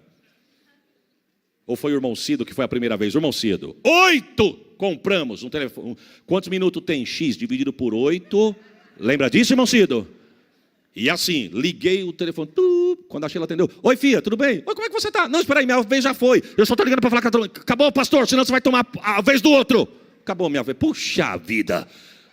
Ou foi o irmão Cido que foi a primeira vez? O irmão Cido. 8 compramos um telefone. Quantos minutos tem? X dividido por 8. Lembra disso, irmão Cido? E assim, liguei o telefone. Quando a Sheila atendeu: oi, filha, tudo bem? Oi, como é que você está? Não, espera aí, minha vez já foi. Eu só estou ligando para falar com a... Acabou, pastor, senão você vai tomar a vez do outro. Acabou minha vez. Puxa vida.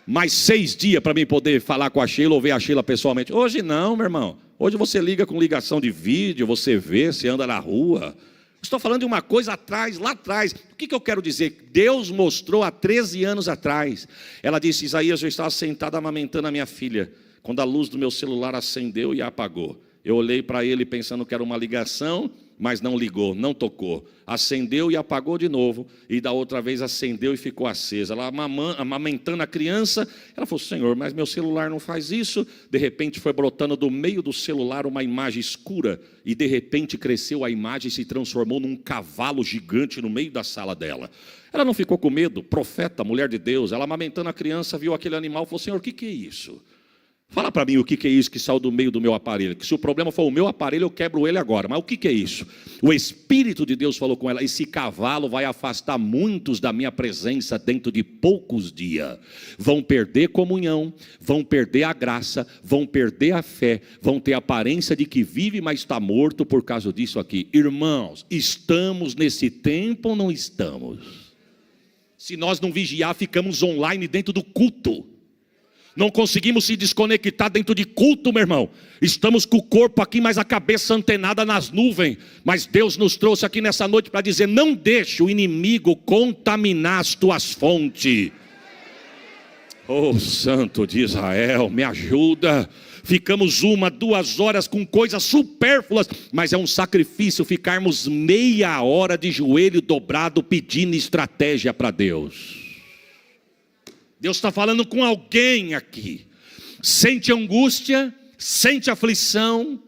Mais 6 dias para mim poder falar com a Sheila ou ver a Sheila pessoalmente. Hoje não, meu irmão. Hoje você liga com ligação de vídeo, você vê, você anda na rua. Estou falando de uma coisa atrás, lá atrás. O que eu quero dizer? Deus mostrou há 13 anos atrás. Ela disse: Isaías, eu estava sentada amamentando a minha filha, quando a luz do meu celular acendeu e apagou. Eu olhei para ele pensando que era uma ligação, mas não ligou, não tocou. Acendeu e apagou de novo, e da outra vez acendeu e ficou acesa. Ela amamentando a criança, ela falou: Senhor, mas meu celular não faz isso. De repente foi brotando do meio do celular uma imagem escura, e de repente cresceu a imagem e se transformou num cavalo gigante no meio da sala dela. Ela não ficou com medo, profeta, mulher de Deus. Ela amamentando a criança, viu aquele animal e falou: Senhor, o que é isso? Fala para mim o que é isso que saiu do meio do meu aparelho. Que se o problema for o meu aparelho, eu quebro ele agora. Mas o que é isso? O Espírito de Deus falou com ela: esse cavalo vai afastar muitos da minha presença dentro de poucos dias. Vão perder comunhão, vão perder a graça, vão perder a fé, vão ter a aparência de que vive, mas está morto por causa disso aqui. Irmãos, estamos nesse tempo ou não estamos? Se nós não vigiar, ficamos online dentro do culto. Não conseguimos se desconectar dentro de culto, meu irmão. Estamos com o corpo aqui, mas a cabeça antenada nas nuvens. Mas Deus nos trouxe aqui nessa noite para dizer: não deixe o inimigo contaminar as tuas fontes. Oh, Santo de Israel, me ajuda. Ficamos 1, 2 horas com coisas supérfluas, mas é um sacrifício ficarmos meia hora de joelho dobrado pedindo estratégia para Deus. Deus está falando com alguém aqui. Sente angústia, sente aflição,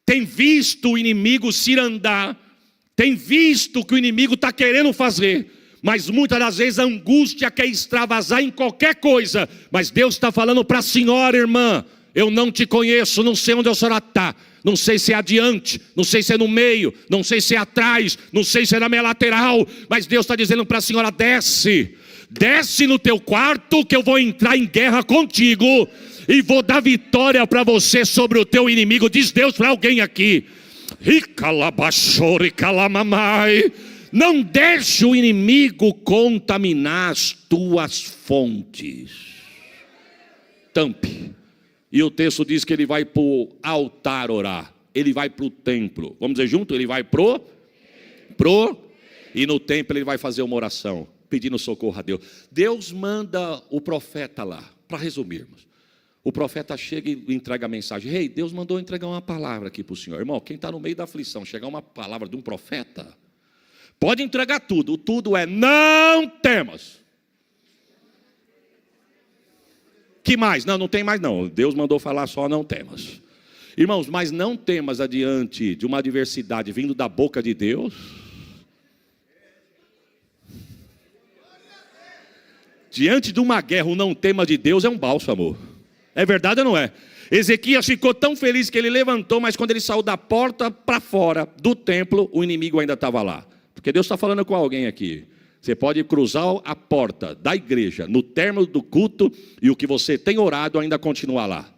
tem visto o inimigo se andar, tem visto o que o inimigo está querendo fazer, mas muitas das vezes a angústia quer extravasar em qualquer coisa. Mas Deus está falando para a senhora, irmã: eu não te conheço, não sei onde a senhora está, não sei se é adiante, não sei se é no meio, não sei se é atrás, não sei se é na minha lateral, mas Deus está dizendo para a senhora: desce no teu quarto, que eu vou entrar em guerra contigo e vou dar vitória para você sobre o teu inimigo. Diz Deus para alguém aqui: não deixe o inimigo contaminar as tuas fontes. Tampe. E o texto diz que ele vai para o altar orar, ele vai para o templo. Vamos dizer junto? Ele vai pro e no templo ele vai fazer uma oração, pedindo socorro a Deus. Deus manda o profeta lá, para resumirmos. O profeta chega e entrega a mensagem: Rei, Deus mandou entregar uma palavra aqui para o senhor. Irmão, quem está no meio da aflição, chegar uma palavra de um profeta, pode entregar tudo. O tudo é: não temas. Que mais? Não tem mais não. Deus mandou falar só: não temas. Irmãos, mas não temas adiante de uma adversidade vindo da boca de Deus. Diante de uma guerra, o não temas de Deus é um bálsamo. É verdade ou não é? Ezequias ficou tão feliz que ele levantou, mas quando ele saiu da porta para fora do templo, o inimigo ainda estava lá. Porque Deus está falando com alguém aqui. Você pode cruzar a porta da igreja no término do culto e o que você tem orado ainda continua lá.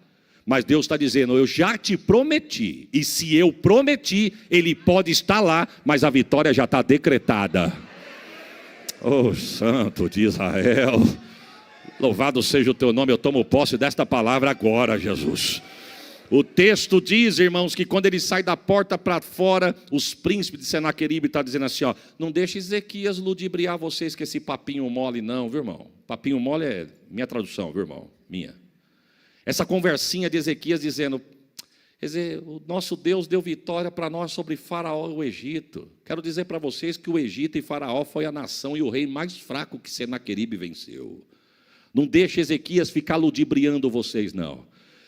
Mas Deus está dizendo: eu já te prometi, e se eu prometi, Ele pode estar lá, mas a vitória já está decretada. Oh, Santo de Israel, louvado seja o teu nome. Eu tomo posse desta palavra agora, Jesus. O texto diz, irmãos, que quando ele sai da porta para fora, os príncipes de Senaqueribe estão dizendo assim, ó, não deixe Ezequias ludibriar vocês com esse papinho mole não, viu, irmão? Papinho mole é minha tradução, viu, irmão? Minha. Essa conversinha de Ezequias dizendo, o nosso Deus deu vitória para nós sobre Faraó e o Egito. Quero dizer para vocês que o Egito e Faraó foi a nação e o rei mais fraco que Senaqueribe venceu. Não deixe Ezequias ficar ludibriando vocês, não.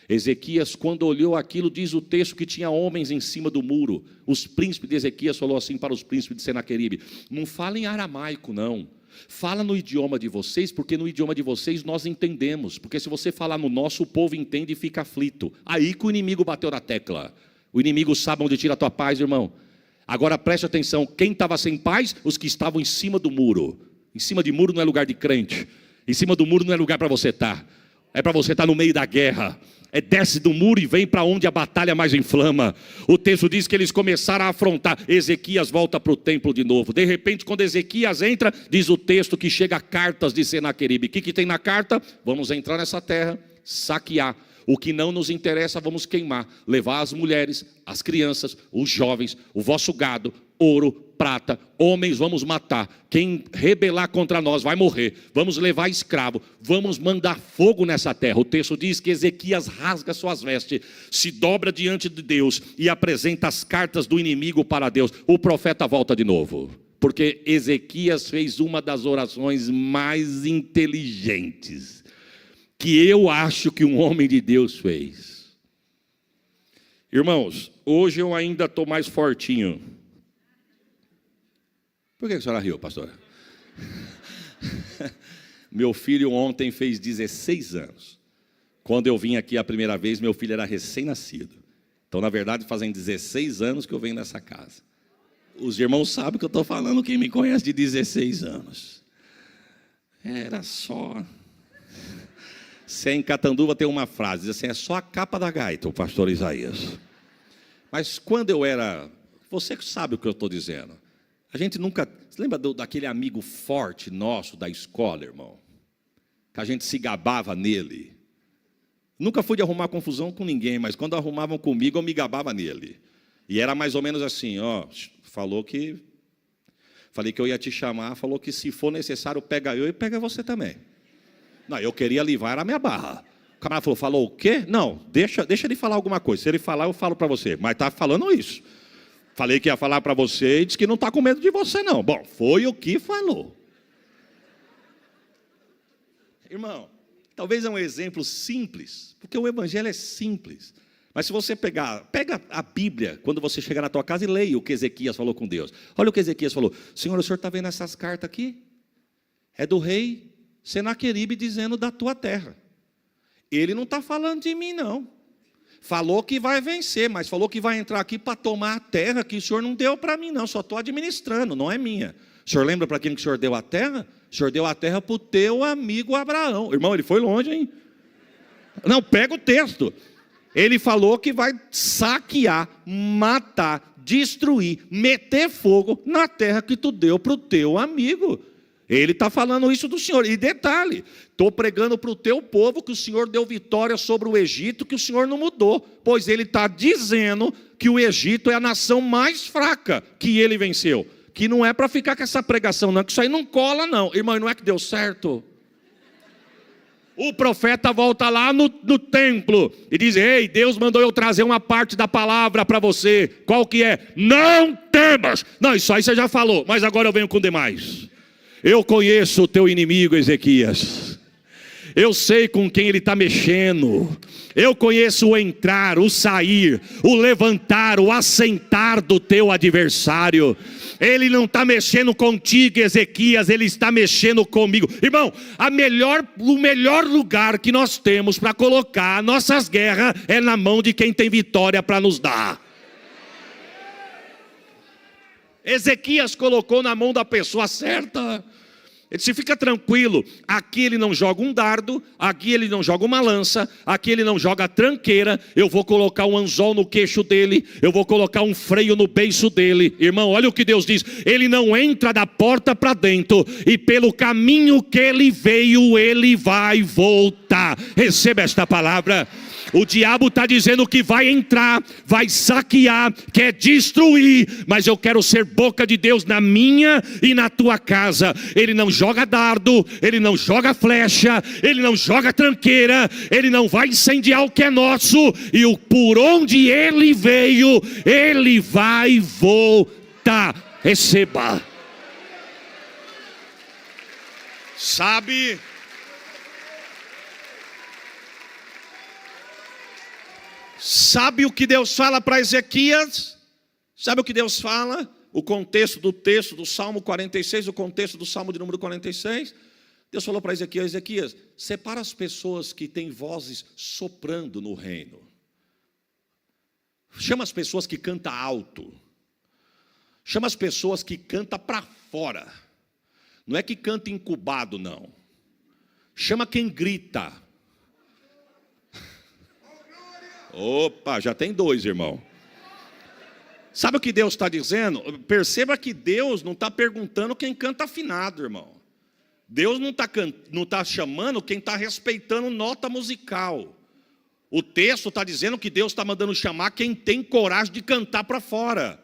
Ezequias, quando olhou aquilo, diz o texto que tinha homens em cima do muro. Os príncipes de Ezequias falou assim para os príncipes de Senaqueribe, não fala em aramaico, não. Fala no idioma de vocês, porque no idioma de vocês nós entendemos. Porque se você falar no nosso, o povo entende e fica aflito. Aí que o inimigo bateu na tecla. O inimigo sabe onde tira a tua paz, irmão. Agora preste atenção, quem estava sem paz? Os que estavam em cima do muro. Em cima de muro não é lugar de crente. Em cima do muro não é lugar para você estar. É para você estar no meio da guerra. Desce do muro e vem para onde a batalha mais inflama. O texto diz que eles começaram a afrontar. Ezequias volta para o templo de novo. De repente, quando Ezequias entra, diz o texto que chega cartas de Senaqueribe. O que tem na carta? Vamos entrar nessa terra, saquear. O que não nos interessa, vamos queimar. Levar as mulheres, as crianças, os jovens, o vosso gado, ouro, prata, homens vamos matar. Quem rebelar contra nós vai morrer. Vamos levar escravo. Vamos mandar fogo nessa terra. O texto diz que Ezequias rasga suas vestes, se dobra diante de Deus e apresenta as cartas do inimigo para Deus. O profeta volta de novo, porque Ezequias fez uma das orações mais inteligentes que eu acho que um homem de Deus fez. Irmãos, hoje eu ainda estou mais fortinho. Por que a senhora riu, pastora? Meu filho ontem fez 16 anos. Quando eu vim aqui a primeira vez, meu filho era recém-nascido. Então, na verdade, fazem 16 anos que eu venho nessa casa. Os irmãos sabem que eu estou falando, quem me conhece de 16 anos. Era só... Se em Catanduva tem uma frase, diz assim, é só a capa da gaita, o pastor Isaías. Mas quando eu era... Você que sabe o que eu estou dizendo. A gente nunca... Você lembra daquele amigo forte nosso da escola, irmão? Que a gente se gabava nele. Nunca fui de arrumar confusão com ninguém, mas quando arrumavam comigo, eu me gabava nele. E era mais ou menos assim, ó, falei que eu ia te chamar, falou que se for necessário, pega eu e pega você também. Não, eu queria livrar a minha barra. O camarada falou o quê? Não, deixa ele falar alguma coisa. Se ele falar, eu falo para você. Mas está falando isso. Falei que ia falar para você e disse que não está com medo de você, não. Bom, foi o que falou. Irmão, talvez é um exemplo simples, porque o evangelho é simples. Mas se você pega a Bíblia, quando você chegar na tua casa e leia o que Ezequias falou com Deus. Olha o que Ezequias falou. Senhor, o senhor está vendo essas cartas aqui? É do rei Senaqueribe dizendo da tua terra. Ele não está falando de mim, não. Falou que vai vencer, mas falou que vai entrar aqui para tomar a terra que o senhor não deu para mim, não. Só estou administrando, não é minha. O senhor lembra para quem que o senhor deu a terra? O senhor deu a terra para o teu amigo Abraão. Irmão, ele foi longe, hein? Não, pega o texto. Ele falou que vai saquear, matar, destruir, meter fogo na terra que tu deu para o teu amigo. Ele está falando isso do Senhor. E detalhe, estou pregando para o teu povo que o Senhor deu vitória sobre o Egito, que o Senhor não mudou. Pois ele está dizendo que o Egito é a nação mais fraca que ele venceu. Que não é para ficar com essa pregação, não, que isso aí não cola, não. Irmão, não é que deu certo? O profeta volta lá no templo e diz, ei, Deus mandou eu trazer uma parte da palavra para você. Qual que é? Não temas. Não, isso aí você já falou, mas agora eu venho com demais. Eu conheço o teu inimigo, Ezequias. Eu sei com quem ele está mexendo. Eu conheço o entrar, o sair, o levantar, o assentar do teu adversário. Ele não está mexendo contigo, Ezequias, ele está mexendo comigo. Irmão, o melhor lugar que nós temos para colocar nossas guerras é na mão de quem tem vitória para nos dar. Ezequias colocou na mão da pessoa certa. Ele disse, fica tranquilo, aqui ele não joga um dardo, aqui ele não joga uma lança, aqui ele não joga tranqueira, eu vou colocar um anzol no queixo dele, eu vou colocar um freio no beiço dele. Irmão, olha o que Deus diz, ele não entra da porta para dentro, e pelo caminho que ele veio, ele vai voltar. Receba esta palavra. O diabo está dizendo que vai entrar, vai saquear, quer destruir, mas eu quero ser boca de Deus na minha e na tua casa. Ele não joga dardo, ele não joga flecha, ele não joga tranqueira, ele não vai incendiar o que é nosso, e por onde ele veio, ele vai voltar. Receba. Sabe o que Deus fala para Ezequias? Sabe o que Deus fala? O contexto do texto do Salmo 46, o contexto do Salmo de número 46. Deus falou para Ezequias: Ezequias, separa as pessoas que têm vozes soprando no reino. Chama as pessoas que cantam alto. Chama as pessoas que cantam para fora. Não é que canta incubado, não. Chama quem grita. Opa, já tem dois, irmão. Sabe o que Deus está dizendo? Perceba que Deus não está perguntando quem canta afinado, irmão. Deus não está chamando quem está respeitando nota musical. O texto está dizendo que Deus está mandando chamar quem tem coragem de cantar para fora.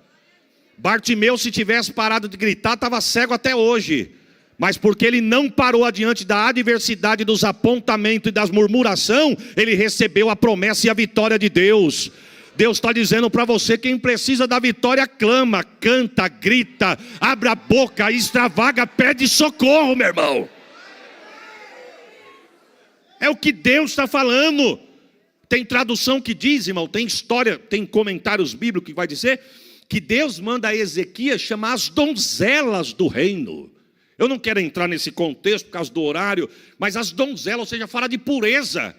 Bartimeu, se tivesse parado de gritar, estava cego até hoje. Mas porque ele não parou adiante da adversidade, dos apontamentos e das murmurações, ele recebeu a promessa e a vitória de Deus. Deus está dizendo para você: quem precisa da vitória, clama, canta, grita, abre a boca, extravaga, pede socorro, meu irmão. É o que Deus está falando. Tem tradução que diz, irmão, tem história, tem comentários bíblicos que vai dizer que Deus manda a Ezequias chamar as donzelas do reino. Eu não quero entrar nesse contexto por causa do horário, mas as donzelas, ou seja, fala de pureza.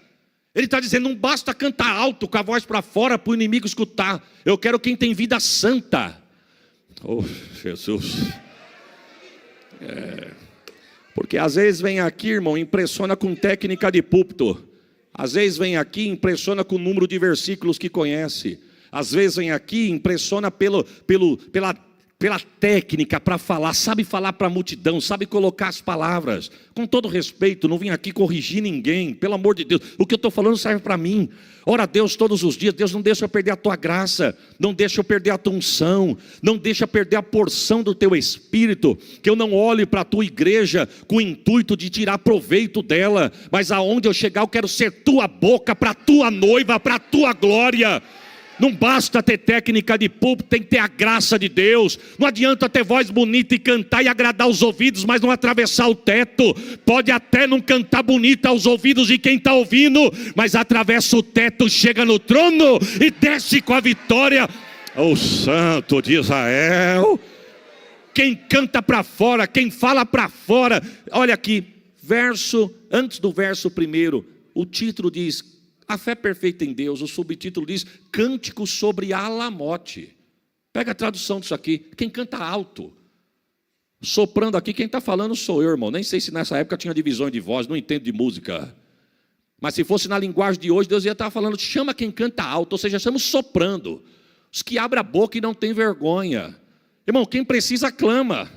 Ele está dizendo: não basta cantar alto com a voz para fora para o inimigo escutar. Eu quero quem tem vida santa. Oh, Jesus. Porque às vezes vem aqui, irmão, impressiona com técnica de púlpito. Às vezes vem aqui, impressiona com o número de versículos que conhece. Às vezes vem aqui, impressiona pela técnica para falar, sabe falar para a multidão, sabe colocar as palavras. Com todo respeito, não vim aqui corrigir ninguém, pelo amor de Deus. O que eu estou falando serve para mim. Ora a Deus todos os dias. Deus, não deixa eu perder a tua graça, não deixa eu perder a tua unção, não deixa eu perder a porção do teu Espírito, que eu não olhe para a tua igreja com o intuito de tirar proveito dela, mas aonde eu chegar eu quero ser tua boca para a tua noiva, para a tua glória. Não basta ter técnica de púlpito, tem que ter a graça de Deus. Não adianta ter voz bonita e cantar e agradar os ouvidos, mas não atravessar o teto. Pode até não cantar bonita aos ouvidos de quem está ouvindo, mas atravessa o teto, chega no trono e desce com a vitória. O Santo de Israel. Quem canta para fora, quem fala para fora. Olha aqui, antes do verso primeiro, o título diz: a fé perfeita em Deus. O subtítulo diz: Cântico sobre Alamote. Pega a tradução disso aqui. Quem canta alto, soprando aqui, quem está falando sou eu, irmão. Nem sei se nessa época tinha divisões de voz, não entendo de música. Mas se fosse na linguagem de hoje, Deus ia estar falando: chama quem canta alto, ou seja, estamos soprando. Os que abrem a boca e não tem vergonha. Irmão, quem precisa clama,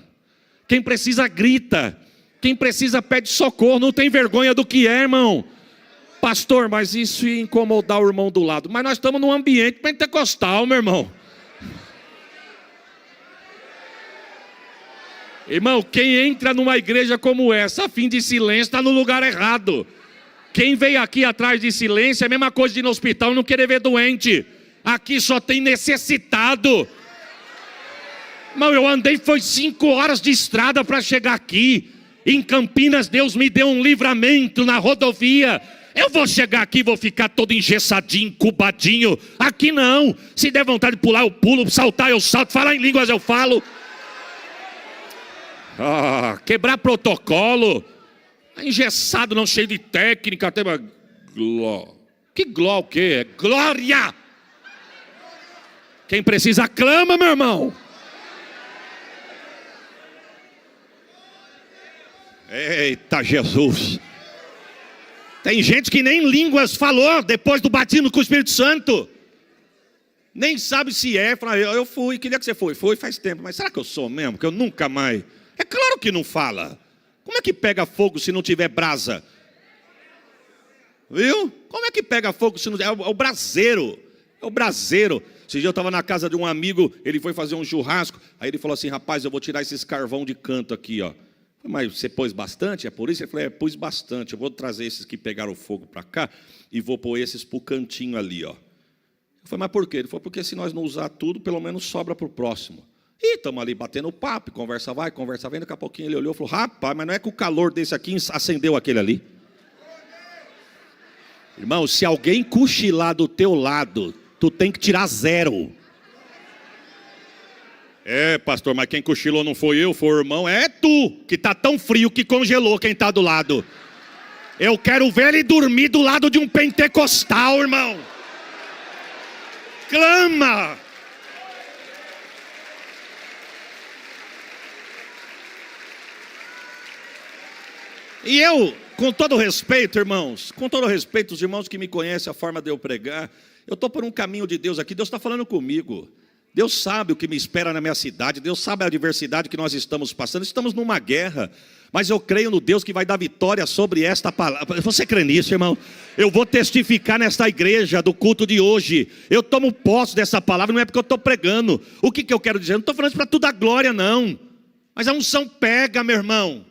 quem precisa grita, quem precisa pede socorro, não tem vergonha do que é, irmão. Pastor, mas isso ia incomodar o irmão do lado. Mas nós estamos num ambiente pentecostal, meu irmão. Irmão, quem entra numa igreja como essa, a fim de silêncio, está no lugar errado. Quem veio aqui atrás de silêncio é a mesma coisa de ir no hospital e não querer ver doente. Aqui só tem necessitado. Irmão, eu andei, foi 5 horas de estrada para chegar aqui. Em Campinas, Deus me deu um livramento na rodovia. Eu vou chegar aqui e vou ficar todo engessadinho, incubadinho. Aqui não. Se der vontade de pular, eu pulo. Saltar, eu salto. Falar em línguas, eu falo. Quebrar protocolo. Engessado, não, cheio de técnica. Até gló. Que gló o quê? É glória. Quem precisa clama, meu irmão. Eita Jesus. Tem gente que nem línguas falou depois do batismo com o Espírito Santo. Nem sabe se é. Fala: eu fui, que dia que você foi? Foi faz tempo. Mas será que eu sou mesmo? Que eu nunca mais. É claro que não fala. Como é que pega fogo se não tiver brasa? Viu? Como é que pega fogo se não... É o braseiro. É o braseiro. Esse dia eu estava na casa de um amigo, ele foi fazer um churrasco. Aí ele falou assim: rapaz, eu vou tirar esses carvão de canto aqui, ó. Mas você pôs bastante? É por isso? Ele falou: pus bastante. Eu vou trazer esses que pegaram fogo para cá e vou pôr esses para o cantinho ali, ó. Eu falei: mas por quê? Ele falou: porque se nós não usar tudo, pelo menos sobra para o próximo. E estamos ali batendo papo, conversa vai, conversa vem. Daqui a pouquinho ele olhou e falou: rapaz, mas não é que o calor desse aqui acendeu aquele ali? Irmão, se alguém cochilar do teu lado, tu tem que tirar 0. É, pastor, mas quem cochilou não foi eu, foi o irmão. É tu, que está tão frio que congelou quem está do lado. Eu quero ver ele dormir do lado de um pentecostal, irmão. Clama. E eu, com todo respeito, irmãos, com todo respeito, os irmãos que me conhecem, a forma de eu pregar, eu estou por um caminho de Deus aqui, Deus está falando comigo. Deus sabe o que me espera na minha cidade, Deus sabe a adversidade que nós estamos passando, estamos numa guerra, mas eu creio no Deus que vai dar vitória sobre esta palavra. Você crê nisso, irmão? Eu vou testificar nesta igreja do culto de hoje, eu tomo posse dessa palavra, não é porque eu estou pregando. O que eu quero dizer? Eu não estou falando isso para tu dar glória, não, mas a unção pega, meu irmão.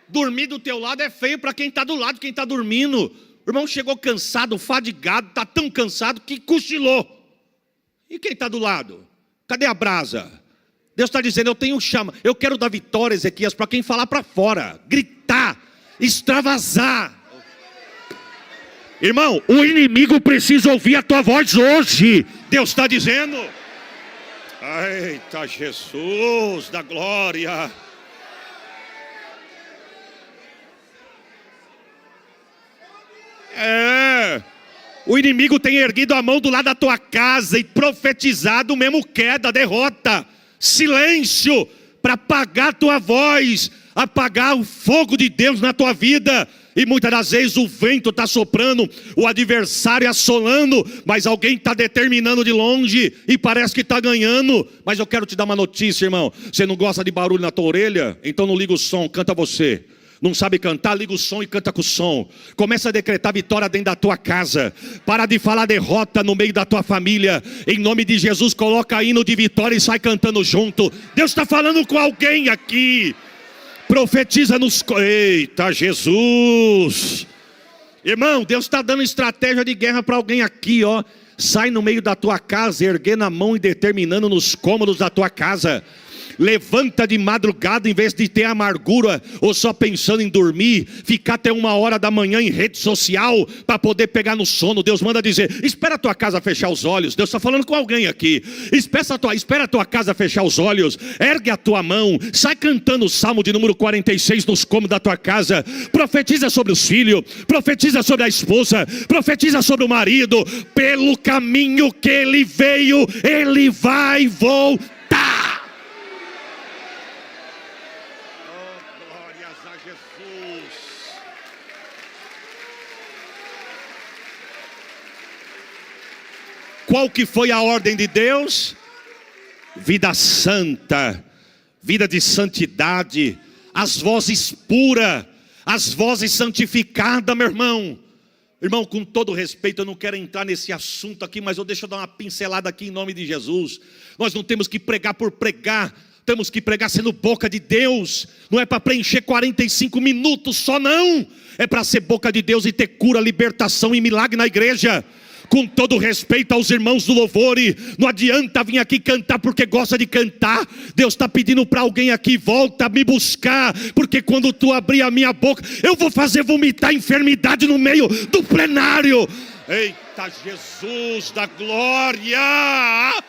Dormir do teu lado é feio para quem está do lado, quem está dormindo. O irmão chegou cansado, fadigado, está tão cansado que cochilou. E quem está do lado? Cadê a brasa? Deus está dizendo: eu tenho chama, eu quero dar vitória, Ezequias, para quem falar para fora, gritar, extravasar. Irmão, o inimigo precisa ouvir a tua voz hoje. Deus está dizendo. Eita, Jesus da glória. O inimigo tem erguido a mão do lado da tua casa e profetizado mesmo queda, derrota, silêncio, para apagar a tua voz, apagar o fogo de Deus na tua vida. E muitas das vezes o vento está soprando, o adversário assolando, mas alguém está determinando de longe e parece que está ganhando. Mas eu quero te dar uma notícia, irmão. Você não gosta de barulho na tua orelha? Então não liga o som, canta você. Não sabe cantar? Liga o som e canta com o som. Começa a decretar vitória dentro da tua casa. Para de falar derrota no meio da tua família. Em nome de Jesus, coloca hino de vitória e sai cantando junto. Deus está falando com alguém aqui. Profetiza nos... Eita, Jesus. Irmão, Deus está dando estratégia de guerra para alguém aqui, ó. Sai no meio da tua casa, erguendo a mão e determinando nos cômodos da tua casa. Levanta de madrugada, em vez de ter amargura ou só pensando em dormir, ficar até 1h da manhã em rede social para poder pegar no sono. Deus manda dizer: espera a tua casa fechar os olhos. Deus está falando com alguém aqui. Espera a tua casa fechar os olhos. Ergue a tua mão, sai cantando o Salmo de número 46 nos cômodos da tua casa. Profetiza sobre os filhos, profetiza sobre a esposa, profetiza sobre o marido. Pelo caminho que ele veio, ele vai voltar. Qual que foi a ordem de Deus? Vida santa, vida de santidade, as vozes puras, as vozes santificadas, meu irmão. Irmão, com todo respeito, eu não quero entrar nesse assunto aqui, mas deixa eu dar uma pincelada aqui em nome de Jesus. Nós não temos que pregar por pregar, temos que pregar sendo boca de Deus. Não é para preencher 45 minutos só, não. É para ser boca de Deus e ter cura, libertação e milagre na igreja. Com todo respeito aos irmãos do louvor, não adianta vir aqui cantar porque gosta de cantar. Deus está pedindo para alguém aqui: volta a me buscar, porque quando tu abrir a minha boca, eu vou fazer vomitar enfermidade no meio do plenário. Eita, Jesus da glória!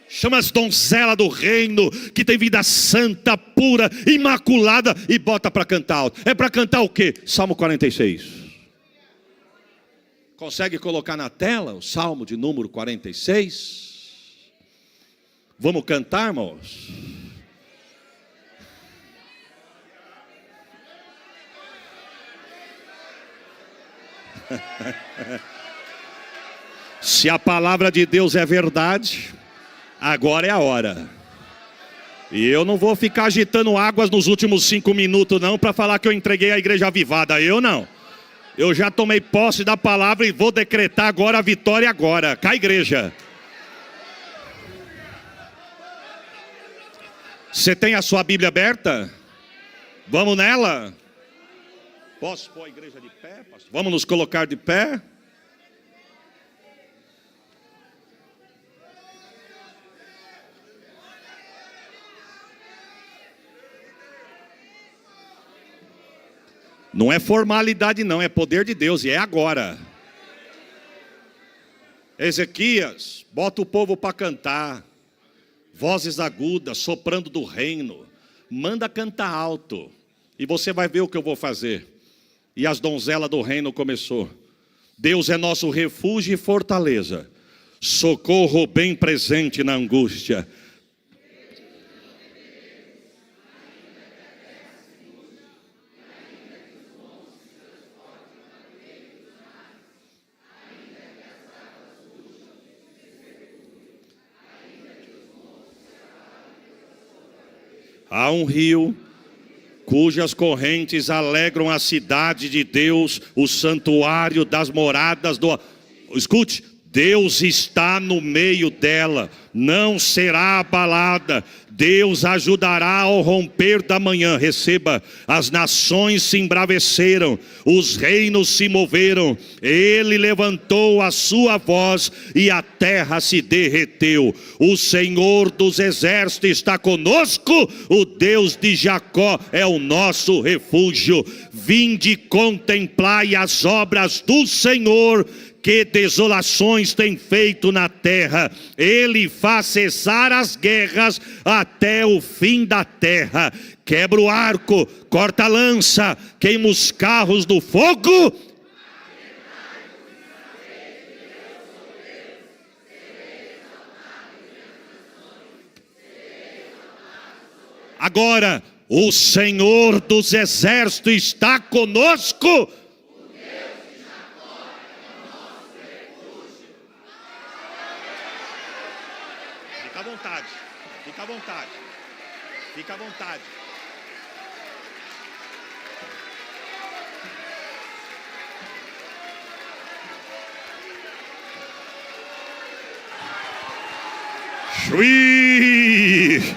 Chama as donzelas do reino, que tem vida santa, pura, imaculada, e bota para cantar. É para cantar o quê? Salmo 46. Consegue colocar na tela o Salmo de número 46? Vamos cantar, irmãos? Se a palavra de Deus é verdade, agora é a hora. E eu não vou ficar agitando águas nos últimos 5 minutos não para falar que eu entreguei a igreja avivada. Eu não. Eu já tomei posse da palavra e vou decretar agora a vitória agora. Cá, igreja. Você tem a sua Bíblia aberta? Vamos nela? Posso pôr a igreja de pé, pastor? Vamos nos colocar de pé? Não é formalidade não, é poder de Deus e é agora. Ezequias, bota o povo para cantar. Vozes agudas, soprando do reino. Manda cantar alto. E você vai ver o que eu vou fazer. E as donzelas do reino começou. Deus é nosso refúgio e fortaleza. Socorro bem presente na angústia. Há um rio cujas correntes alegram a cidade de Deus, o santuário das moradas do... Escute, Deus está no meio dela, não será abalada. Deus ajudará ao romper da manhã. Receba, as nações se embraveceram, os reinos se moveram. Ele levantou a sua voz e a terra se derreteu. O Senhor dos exércitos está conosco, o Deus de Jacó é o nosso refúgio. Vinde contemplai as obras do Senhor, que desolações tem feito na terra. Ele faz cessar as guerras até o fim da terra. Quebra o arco, corta a lança, queima os carros do fogo. Agora, o Senhor dos exércitos está conosco. Fica à vontade, fica à vontade, fica à vontade. Chui!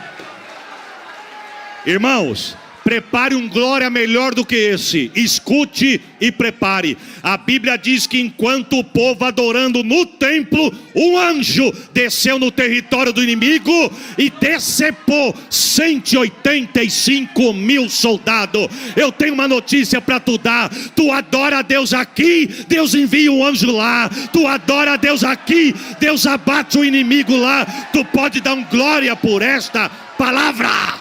Irmãos, prepare um glória melhor do que esse. Escute e prepare. A Bíblia diz que enquanto o povo adorando no templo, um anjo desceu no território do inimigo e decepou 185 mil soldados. Eu tenho uma notícia para tu dar. Tu adora a Deus aqui, Deus envia um anjo lá. Tu adora a Deus aqui, Deus abate o inimigo lá. Tu pode dar um glória por esta palavra.